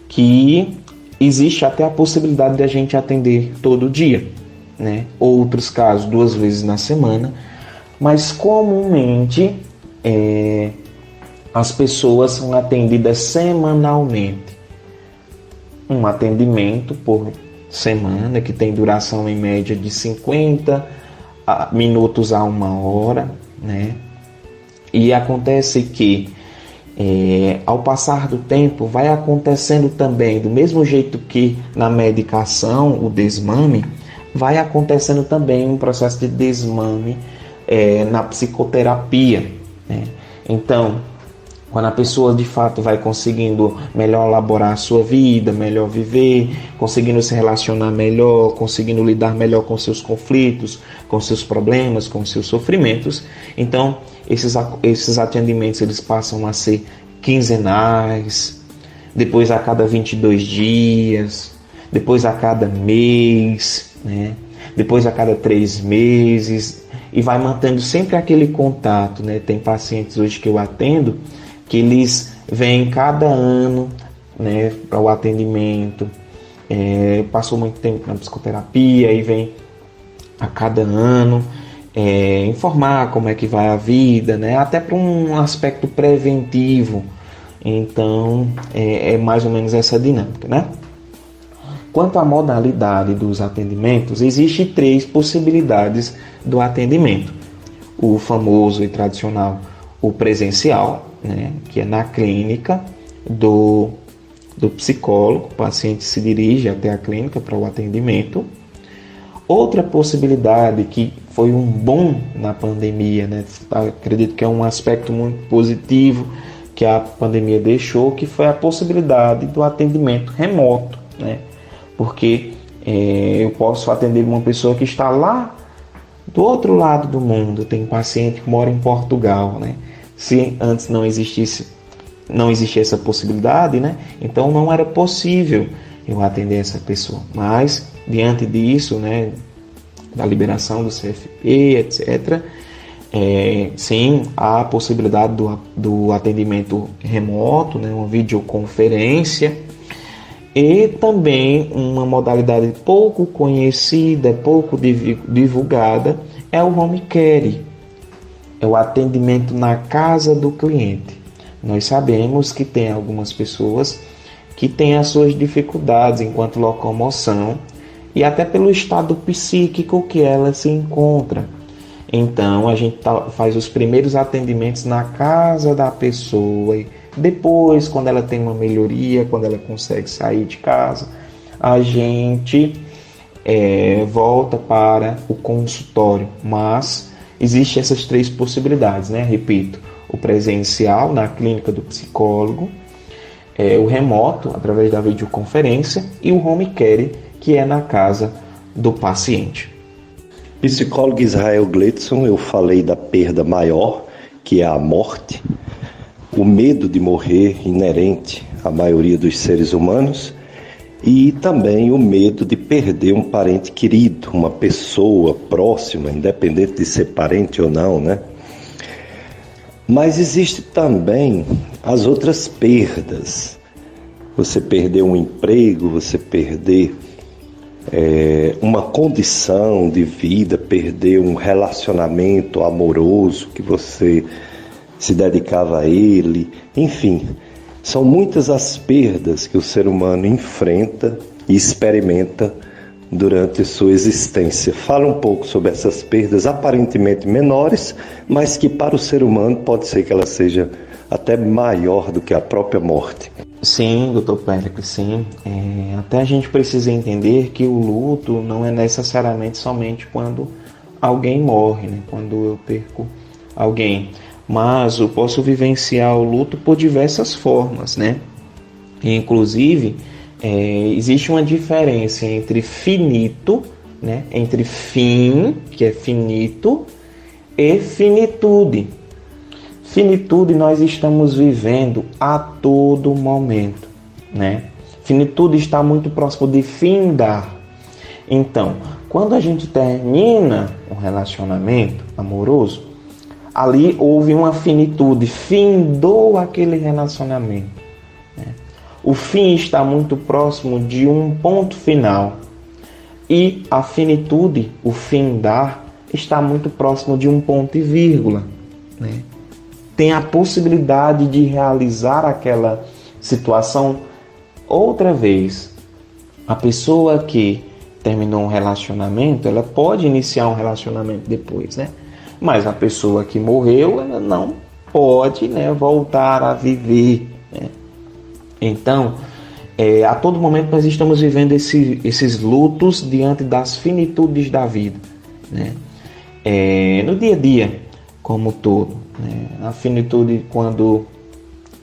que existe até a possibilidade de a gente atender todo dia, né? Outros casos 2 vezes na semana, mas comumente as pessoas são atendidas semanalmente. Um atendimento por semana, que tem duração em média de 50 minutos a 1 hora, né? E acontece que ao passar do tempo vai acontecendo também, do mesmo jeito que na medicação, o desmame, vai acontecendo também um processo de desmame na psicoterapia, né? Então, quando a pessoa de fato vai conseguindo melhor elaborar a sua vida, melhor viver, conseguindo se relacionar melhor, conseguindo lidar melhor com seus conflitos, com seus problemas, com seus sofrimentos, então esses atendimentos eles passam a ser quinzenais, depois a cada 22 dias, depois a cada mês, né? Depois a cada 3 meses, e vai mantendo sempre aquele contato, né? Tem pacientes hoje que eu atendo que eles vêm cada ano, né, para o atendimento, passou muito tempo na psicoterapia e vem a cada ano informar como é que vai a vida, né, até para um aspecto preventivo. Então é mais ou menos essa dinâmica, né? Quanto à modalidade dos atendimentos, existem 3 possibilidades do atendimento. O famoso e tradicional, o presencial, né, que é na clínica do psicólogo, o paciente se dirige até a clínica para o atendimento. Outra possibilidade que foi um boom na pandemia, né, acredito que é um aspecto muito positivo que a pandemia deixou, que foi a possibilidade do atendimento remoto, né, porque eu posso atender uma pessoa que está lá do outro lado do mundo. Tem um paciente que mora em Portugal, né? Se antes não existia essa possibilidade, né? Então não era possível eu atender essa pessoa. Mas diante disso, né, da liberação do CFP, etc., sim, há a possibilidade do atendimento remoto, né, uma videoconferência, e também uma modalidade pouco conhecida, pouco divulgada, é o home care, é o atendimento na casa do cliente. Nós sabemos que tem algumas pessoas que têm as suas dificuldades enquanto locomoção e até pelo estado psíquico que ela se encontra. Então a gente faz os primeiros atendimentos na casa da pessoa e depois, quando ela tem uma melhoria, quando ela consegue sair de casa, a gente volta para o consultório. Mas existem essas 3 possibilidades, né? Repito, o presencial na clínica do psicólogo, o remoto através da videoconferência e o home care, que é na casa do paciente. Psicólogo Israel Gledson, eu falei da perda maior, que é a morte, o medo de morrer inerente à maioria dos seres humanos e também o medo de perder um parente querido, uma pessoa próxima, independente de ser parente ou não, né? Mas existe também as outras perdas. Você perder um emprego, você perder uma condição de vida, perder um relacionamento amoroso que você se dedicava a ele, enfim, são muitas as perdas que o ser humano enfrenta e experimenta durante sua existência. Fala um pouco sobre essas perdas aparentemente menores, mas que para o ser humano pode ser que ela seja até maior do que a própria morte. Sim, Dr. Péricles, sim. Até a gente precisa entender que o luto não é necessariamente somente quando alguém morre, né? Quando eu perco alguém. Mas eu posso vivenciar o luto por diversas formas, né? Inclusive, existe uma diferença entre finito, né? Entre fim, que é finito, e finitude. Finitude nós estamos vivendo a todo momento, né? Finitude está muito próximo de findar. Então, quando a gente termina um relacionamento amoroso, ali houve uma finitude, findou aquele relacionamento, né? O fim está muito próximo de um ponto final e a finitude, o findar, está muito próximo de um ponto e vírgula, né? Tem a possibilidade de realizar aquela situação outra vez. A pessoa que terminou um relacionamento, ela pode iniciar um relacionamento depois, né? Mas a pessoa que morreu, ela não pode, né, voltar a viver, né? Então, a todo momento nós estamos vivendo esses lutos diante das finitudes da vida, né? No dia a dia, como todo, né? A finitude quando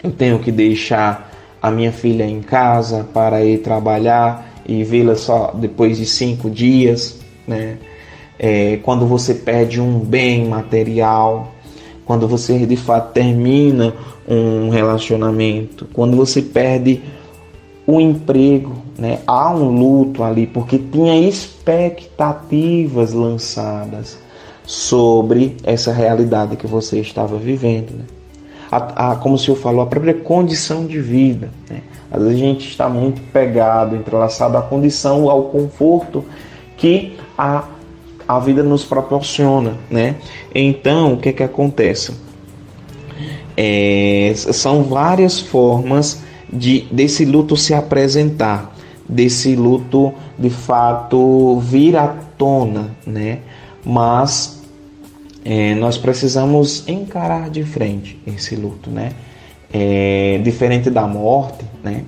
eu tenho que deixar a minha filha em casa para ir trabalhar e vê-la só depois de 5 dias, né? Quando você perde um bem material, quando você de fato termina um relacionamento, quando você perde o emprego, né? Há um luto ali, porque tinha expectativas lançadas sobre essa realidade que você estava vivendo, né? Como o senhor falou, a própria condição de vida, né? Às vezes a gente está muito pegado, entrelaçado à condição, ao conforto que a vida nos proporciona, né? Então, o que acontece? São várias formas desse luto se apresentar. desse luto de fato vir à tona, né? Mas nós precisamos encarar de frente esse luto, né? Diferente da morte, né?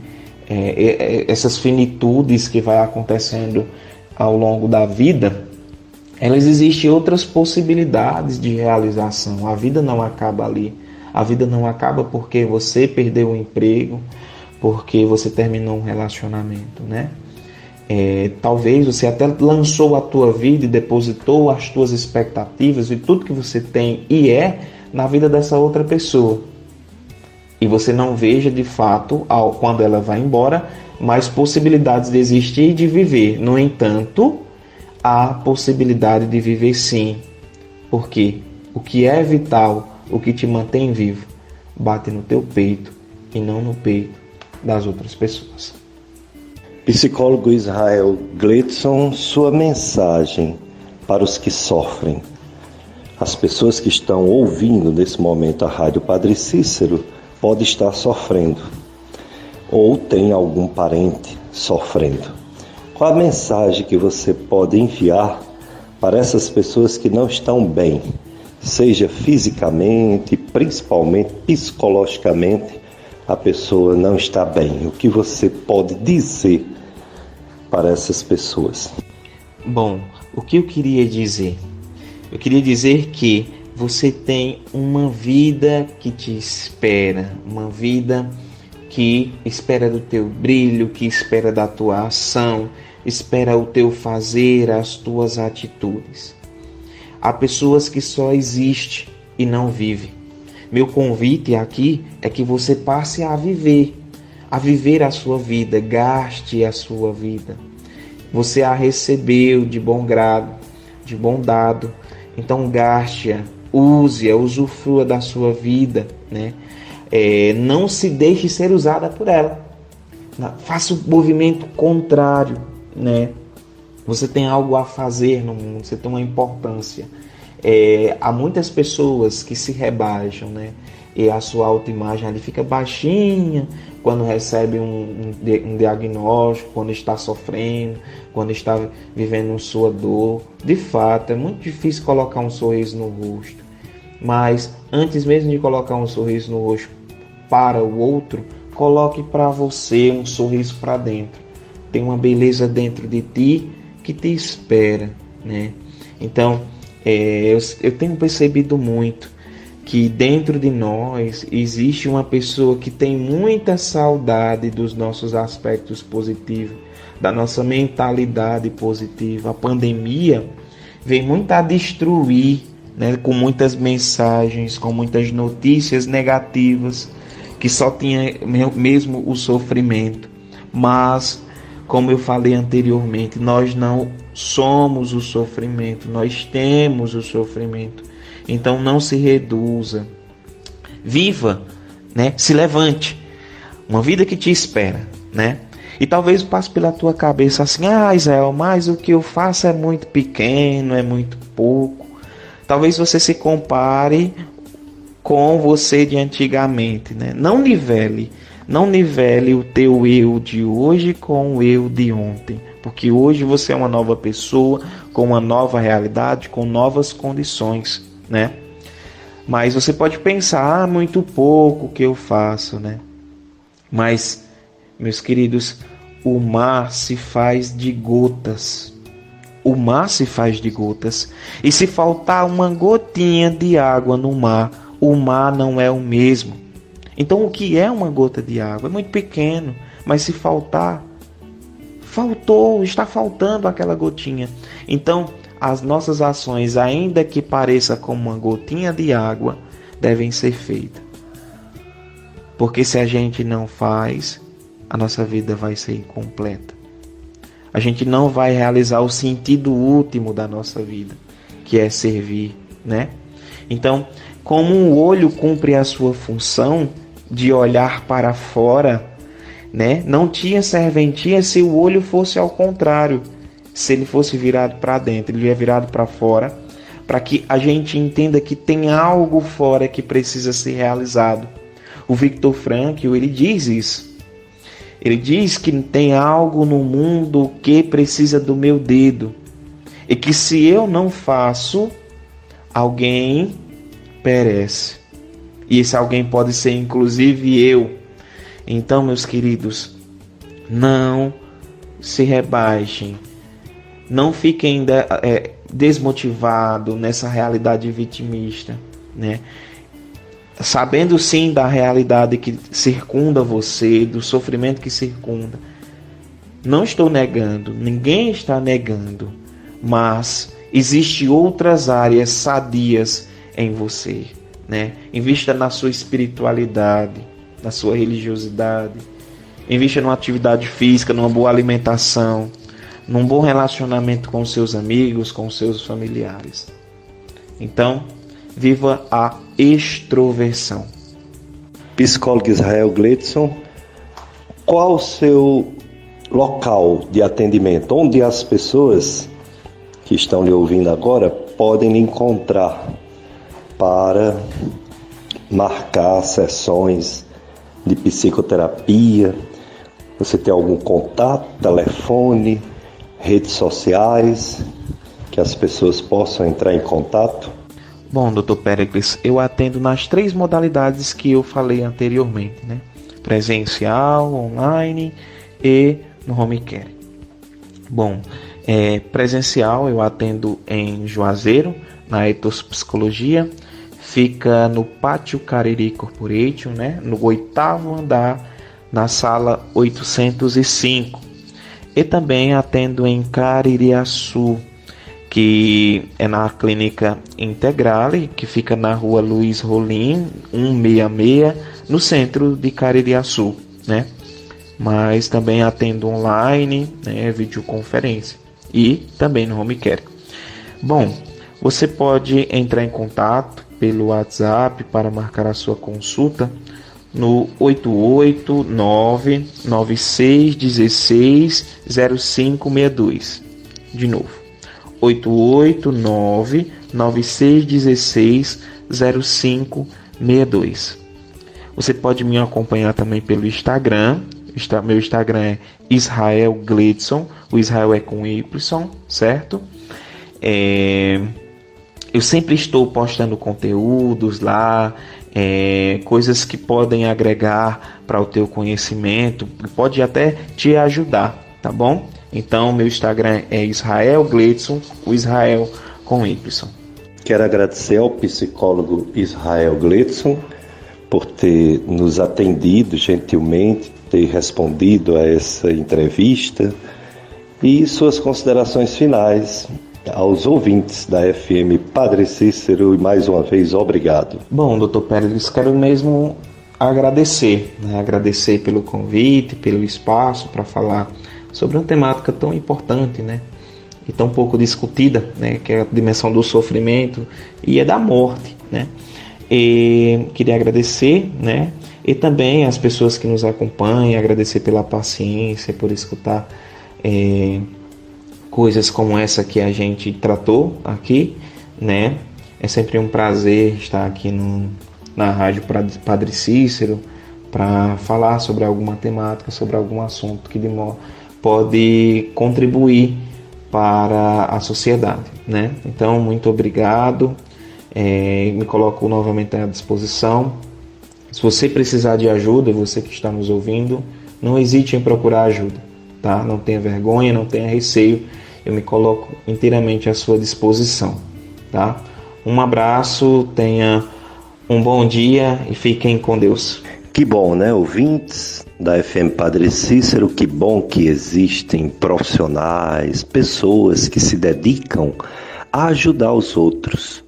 Essas finitudes que vai acontecendo ao longo da vida, elas existem outras possibilidades de realização. A vida não acaba ali. A vida não acaba porque você perdeu o emprego, porque você terminou um relacionamento, né? Talvez você até lançou a tua vida e depositou as tuas expectativas e tudo que você tem e na vida dessa outra pessoa. E você não veja de fato, quando ela vai embora, mais possibilidades de existir e de viver. No entanto, há possibilidade de viver sim. Porque o que é vital, o que te mantém vivo, bate no teu peito e não no peito das outras pessoas. Psicólogo Israel Gleidson, sua mensagem para os que sofrem. As pessoas que estão ouvindo nesse momento a Rádio Padre Cícero podem estar sofrendo ou tem algum parente sofrendo. Qual a mensagem que você pode enviar para essas pessoas que não estão bem, seja fisicamente, principalmente psicologicamente, a pessoa não está bem? O que você pode dizer para essas pessoas? Bom, o que eu queria dizer? Eu queria dizer que você tem uma vida que te espera, uma vida que espera do teu brilho, que espera da tua ação, espera o teu fazer, as tuas atitudes. Há pessoas que só existem e não vivem. Meu convite aqui é que você passe a viver a sua vida, gaste a sua vida. Você a recebeu de bom grado, de bom dado, então gaste-a, use-a, usufrua da sua vida, né? Não se deixe ser usada por ela. Faça o movimento contrário, né? Você tem algo a fazer no mundo, você tem uma importância. Há muitas pessoas que se rebaixam, né? E a sua autoimagem ali fica baixinha quando recebe um diagnóstico, quando está sofrendo, quando está vivendo sua dor. De fato, é muito difícil colocar um sorriso no rosto. Mas antes mesmo de colocar um sorriso no rosto para o outro, coloque para você um sorriso para dentro. Tem uma beleza dentro de ti que te espera, né? Então, eu tenho percebido muito que dentro de nós existe uma pessoa que tem muita saudade dos nossos aspectos positivos, da nossa mentalidade positiva. A pandemia veio muito a destruir, né, com muitas mensagens, com muitas notícias negativas, que só tinha mesmo o sofrimento. Mas, como eu falei anteriormente, nós não somos o sofrimento, nós temos o sofrimento. Então não se reduza, viva, né? Se levante, uma vida que te espera, né? E talvez passe pela tua cabeça assim: Israel, mas o que eu faço é muito pequeno, é muito pouco. Talvez você se compare com você de antigamente, né? Não nivele o teu eu de hoje com o eu de ontem, porque hoje você é uma nova pessoa, com uma nova realidade, com novas condições, né? Mas você pode pensar, muito pouco que eu faço, né? Mas, meus queridos, o mar se faz de gotas. O mar se faz de gotas. E se faltar uma gotinha de água no mar, o mar não é o mesmo. Então, o que é uma gota de água? É muito pequeno, mas se faltar, está faltando aquela gotinha. Então, as nossas ações, ainda que pareça como uma gotinha de água, devem ser feitas. Porque se a gente não faz, a nossa vida vai ser incompleta. A gente não vai realizar o sentido último da nossa vida, que é servir, né? Então, como um olho cumpre a sua função de olhar para fora, né? Não tinha serventia se o olho fosse ao contrário. Se ele fosse virado para dentro, ele é virado para fora, para que a gente entenda que tem algo fora que precisa ser realizado. O Viktor Frankl, ele diz isso. Ele diz que tem algo no mundo que precisa do meu dedo. E que se eu não faço, alguém perece. E esse alguém pode ser inclusive eu. Então, meus queridos, não se rebaixem. Não fiquem desmotivados nessa realidade vitimista, né? Sabendo sim da realidade que circunda você, do sofrimento que circunda. Não estou negando, ninguém está negando, mas existem outras áreas sadias em você, né? Invista na sua espiritualidade, na sua religiosidade. Invista numa atividade física, numa boa alimentação, num bom relacionamento com os seus amigos, com os seus familiares. Então, viva a extroversão. Psicólogo Israel Gleidson, qual o seu local de atendimento? Onde as pessoas que estão lhe ouvindo agora podem lhe encontrar para marcar sessões de psicoterapia? Você tem algum contato, telefone, redes sociais, que as pessoas possam entrar em contato? Bom, Dr. Péricles, eu atendo nas 3 modalidades que eu falei anteriormente, né? Presencial, online e no home care. Bom, presencial eu atendo em Juazeiro, na Ethos Psicologia, fica no Pátio Cariri Corporation, né? No 8º andar, na sala 805. E também atendo em Caririaçu, que é na Clínica Integrale, que fica na rua Luiz Rolim, 166, no centro de Caririaçu, né? Mas também atendo online, né, videoconferência, e também no home care. Bom, você pode entrar em contato pelo WhatsApp para marcar a sua consulta no 889-9616-0562. De novo, 889-9616-0562. Você pode me acompanhar também pelo Instagram. Meu Instagram é Israel Gleidson. O Israel é com Y, certo? Eu sempre estou postando conteúdos lá, coisas que podem agregar para o teu conhecimento, pode até te ajudar, tá bom? Então, meu Instagram é Israel Gleidson, o Israel com Y. Quero agradecer ao psicólogo Israel Gleidson por ter nos atendido gentilmente, ter respondido a essa entrevista e suas considerações finais aos ouvintes da FM Padre Cícero, e mais uma vez, obrigado. Bom, Dr. Pérez, quero mesmo agradecer, né? Agradecer pelo convite, pelo espaço para falar sobre uma temática tão importante, né? E tão pouco discutida, né? Que é a dimensão do sofrimento e é da morte, né? E queria agradecer, né? E também as pessoas que nos acompanham, agradecer pela paciência, por escutar coisas como essa que a gente tratou aqui, né? É sempre um prazer estar aqui na Rádio Padre Cícero para falar sobre alguma temática, sobre algum assunto que pode contribuir para a sociedade, né? Então, muito obrigado. Me coloco novamente à disposição. Se você precisar de ajuda, você que está nos ouvindo, não hesite em procurar ajuda, tá? Não tenha vergonha, não tenha receio. Eu me coloco inteiramente à sua disposição, tá? Um abraço, tenha um bom dia e fiquem com Deus. Que bom, né, ouvintes da FM Padre Cícero, que bom que existem profissionais, pessoas que se dedicam a ajudar os outros.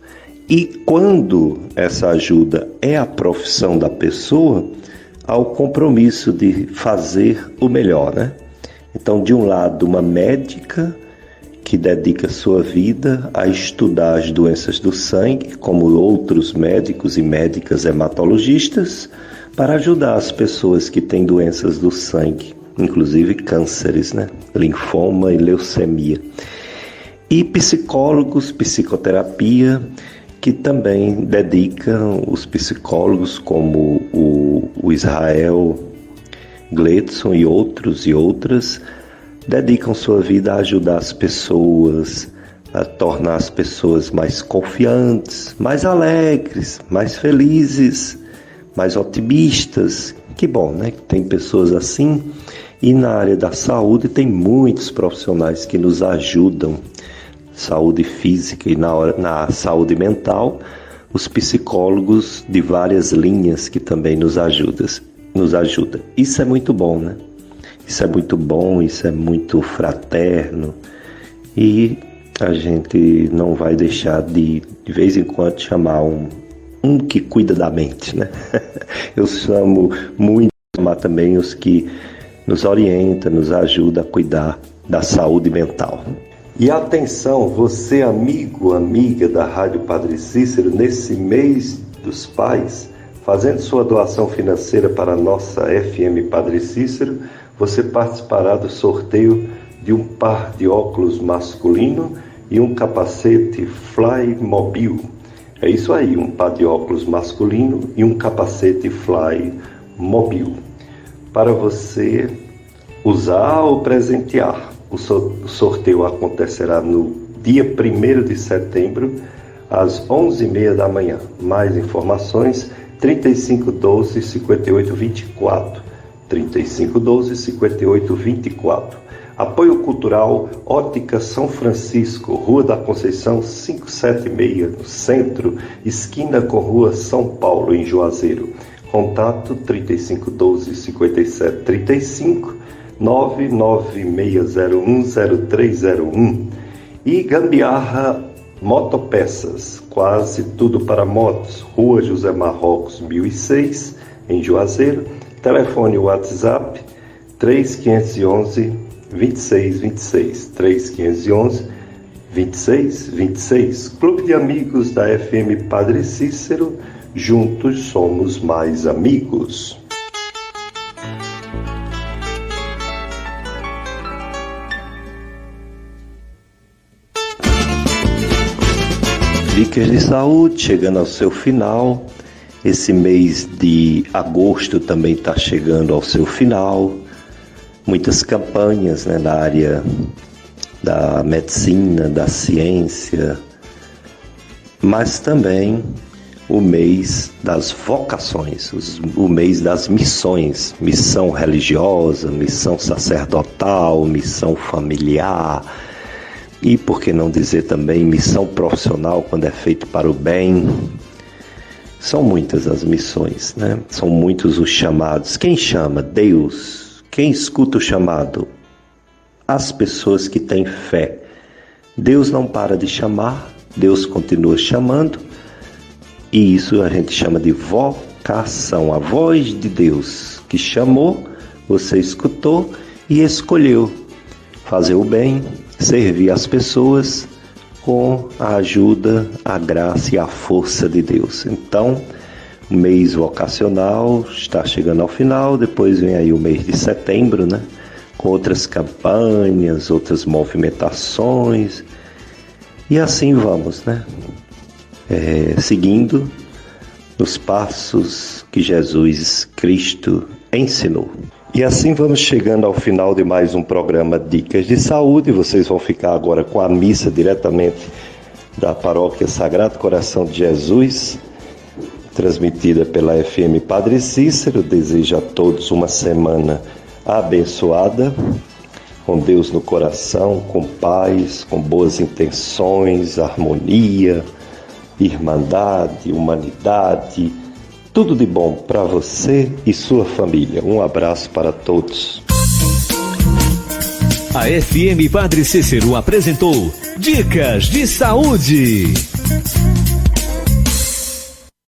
E quando essa ajuda é a profissão da pessoa, há o compromisso de fazer o melhor, né? Então, de um lado, uma médica que dedica sua vida a estudar as doenças do sangue, como outros médicos e médicas hematologistas, para ajudar as pessoas que têm doenças do sangue, inclusive cânceres, né? Linfoma e leucemia. E psicólogos, psicoterapia, que também dedicam os psicólogos, como o Israel Gledson e outros e outras dedicam sua vida a ajudar as pessoas, a tornar as pessoas mais confiantes, mais alegres, mais felizes, mais otimistas. Que bom, né? Tem pessoas assim. E na área da saúde tem muitos profissionais que nos ajudam. Saúde física e na saúde mental, os psicólogos de várias linhas que também nos ajudam. Isso é muito bom, né? Isso é muito bom, isso é muito fraterno. E a gente não vai deixar de vez em quando chamar um que cuida da mente, né? Eu chamo muito de chamar também os que nos orientam, nos ajudam a cuidar da saúde mental. E atenção, você amigo, amiga da Rádio Padre Cícero, nesse mês dos pais, fazendo sua doação financeira para a nossa FM Padre Cícero, você participará do sorteio de um par de óculos masculino e um capacete Flymobil. É isso aí, um par de óculos masculino e um capacete Flymobil, para você usar ou presentear. O sorteio acontecerá no dia 1º de setembro, às 11h30 da manhã. Mais informações, 3512-5824. 3512-5824. Apoio Cultural Ótica São Francisco, Rua da Conceição 576, no centro, esquina com Rua São Paulo, em Juazeiro. Contato 3512-5735, 996010301. E Gambiarra Motopeças, quase tudo para motos, Rua José Marrocos 1006, em Juazeiro. Telefone WhatsApp 3511-2626, 3511-2626. Clube de Amigos da FM Padre Cícero, juntos somos mais amigos. Dicas de saúde chegando ao seu final. Esse mês de agosto também está chegando ao seu final. Muitas campanhas, né, na área da medicina, da ciência, mas também o mês das vocações, o mês das missões, missão religiosa, missão sacerdotal, missão familiar e, por que não dizer também, missão profissional quando é feito para o bem. São muitas as missões, né? São muitos os chamados. Quem chama? Deus. Quem escuta o chamado? As pessoas que têm fé. Deus não para de chamar, Deus continua chamando, e isso a gente chama de vocação. A voz de Deus que chamou, você escutou e escolheu fazer o bem, servir as pessoas com a ajuda, a graça e a força de Deus. Então, o mês vocacional está chegando ao final, depois vem aí o mês de setembro, né? Com outras campanhas, outras movimentações, e assim vamos, né? Seguindo os passos que Jesus Cristo ensinou. E assim vamos chegando ao final de mais um programa Dicas de Saúde. Vocês vão ficar agora com a missa diretamente da Paróquia Sagrado Coração de Jesus, transmitida pela FM Padre Cícero. Desejo a todos uma semana abençoada, com Deus no coração, com paz, com boas intenções, harmonia, irmandade, humanidade, tudo de bom para você e sua família. Um abraço para todos. A FM Padre Cícero apresentou Dicas de Saúde.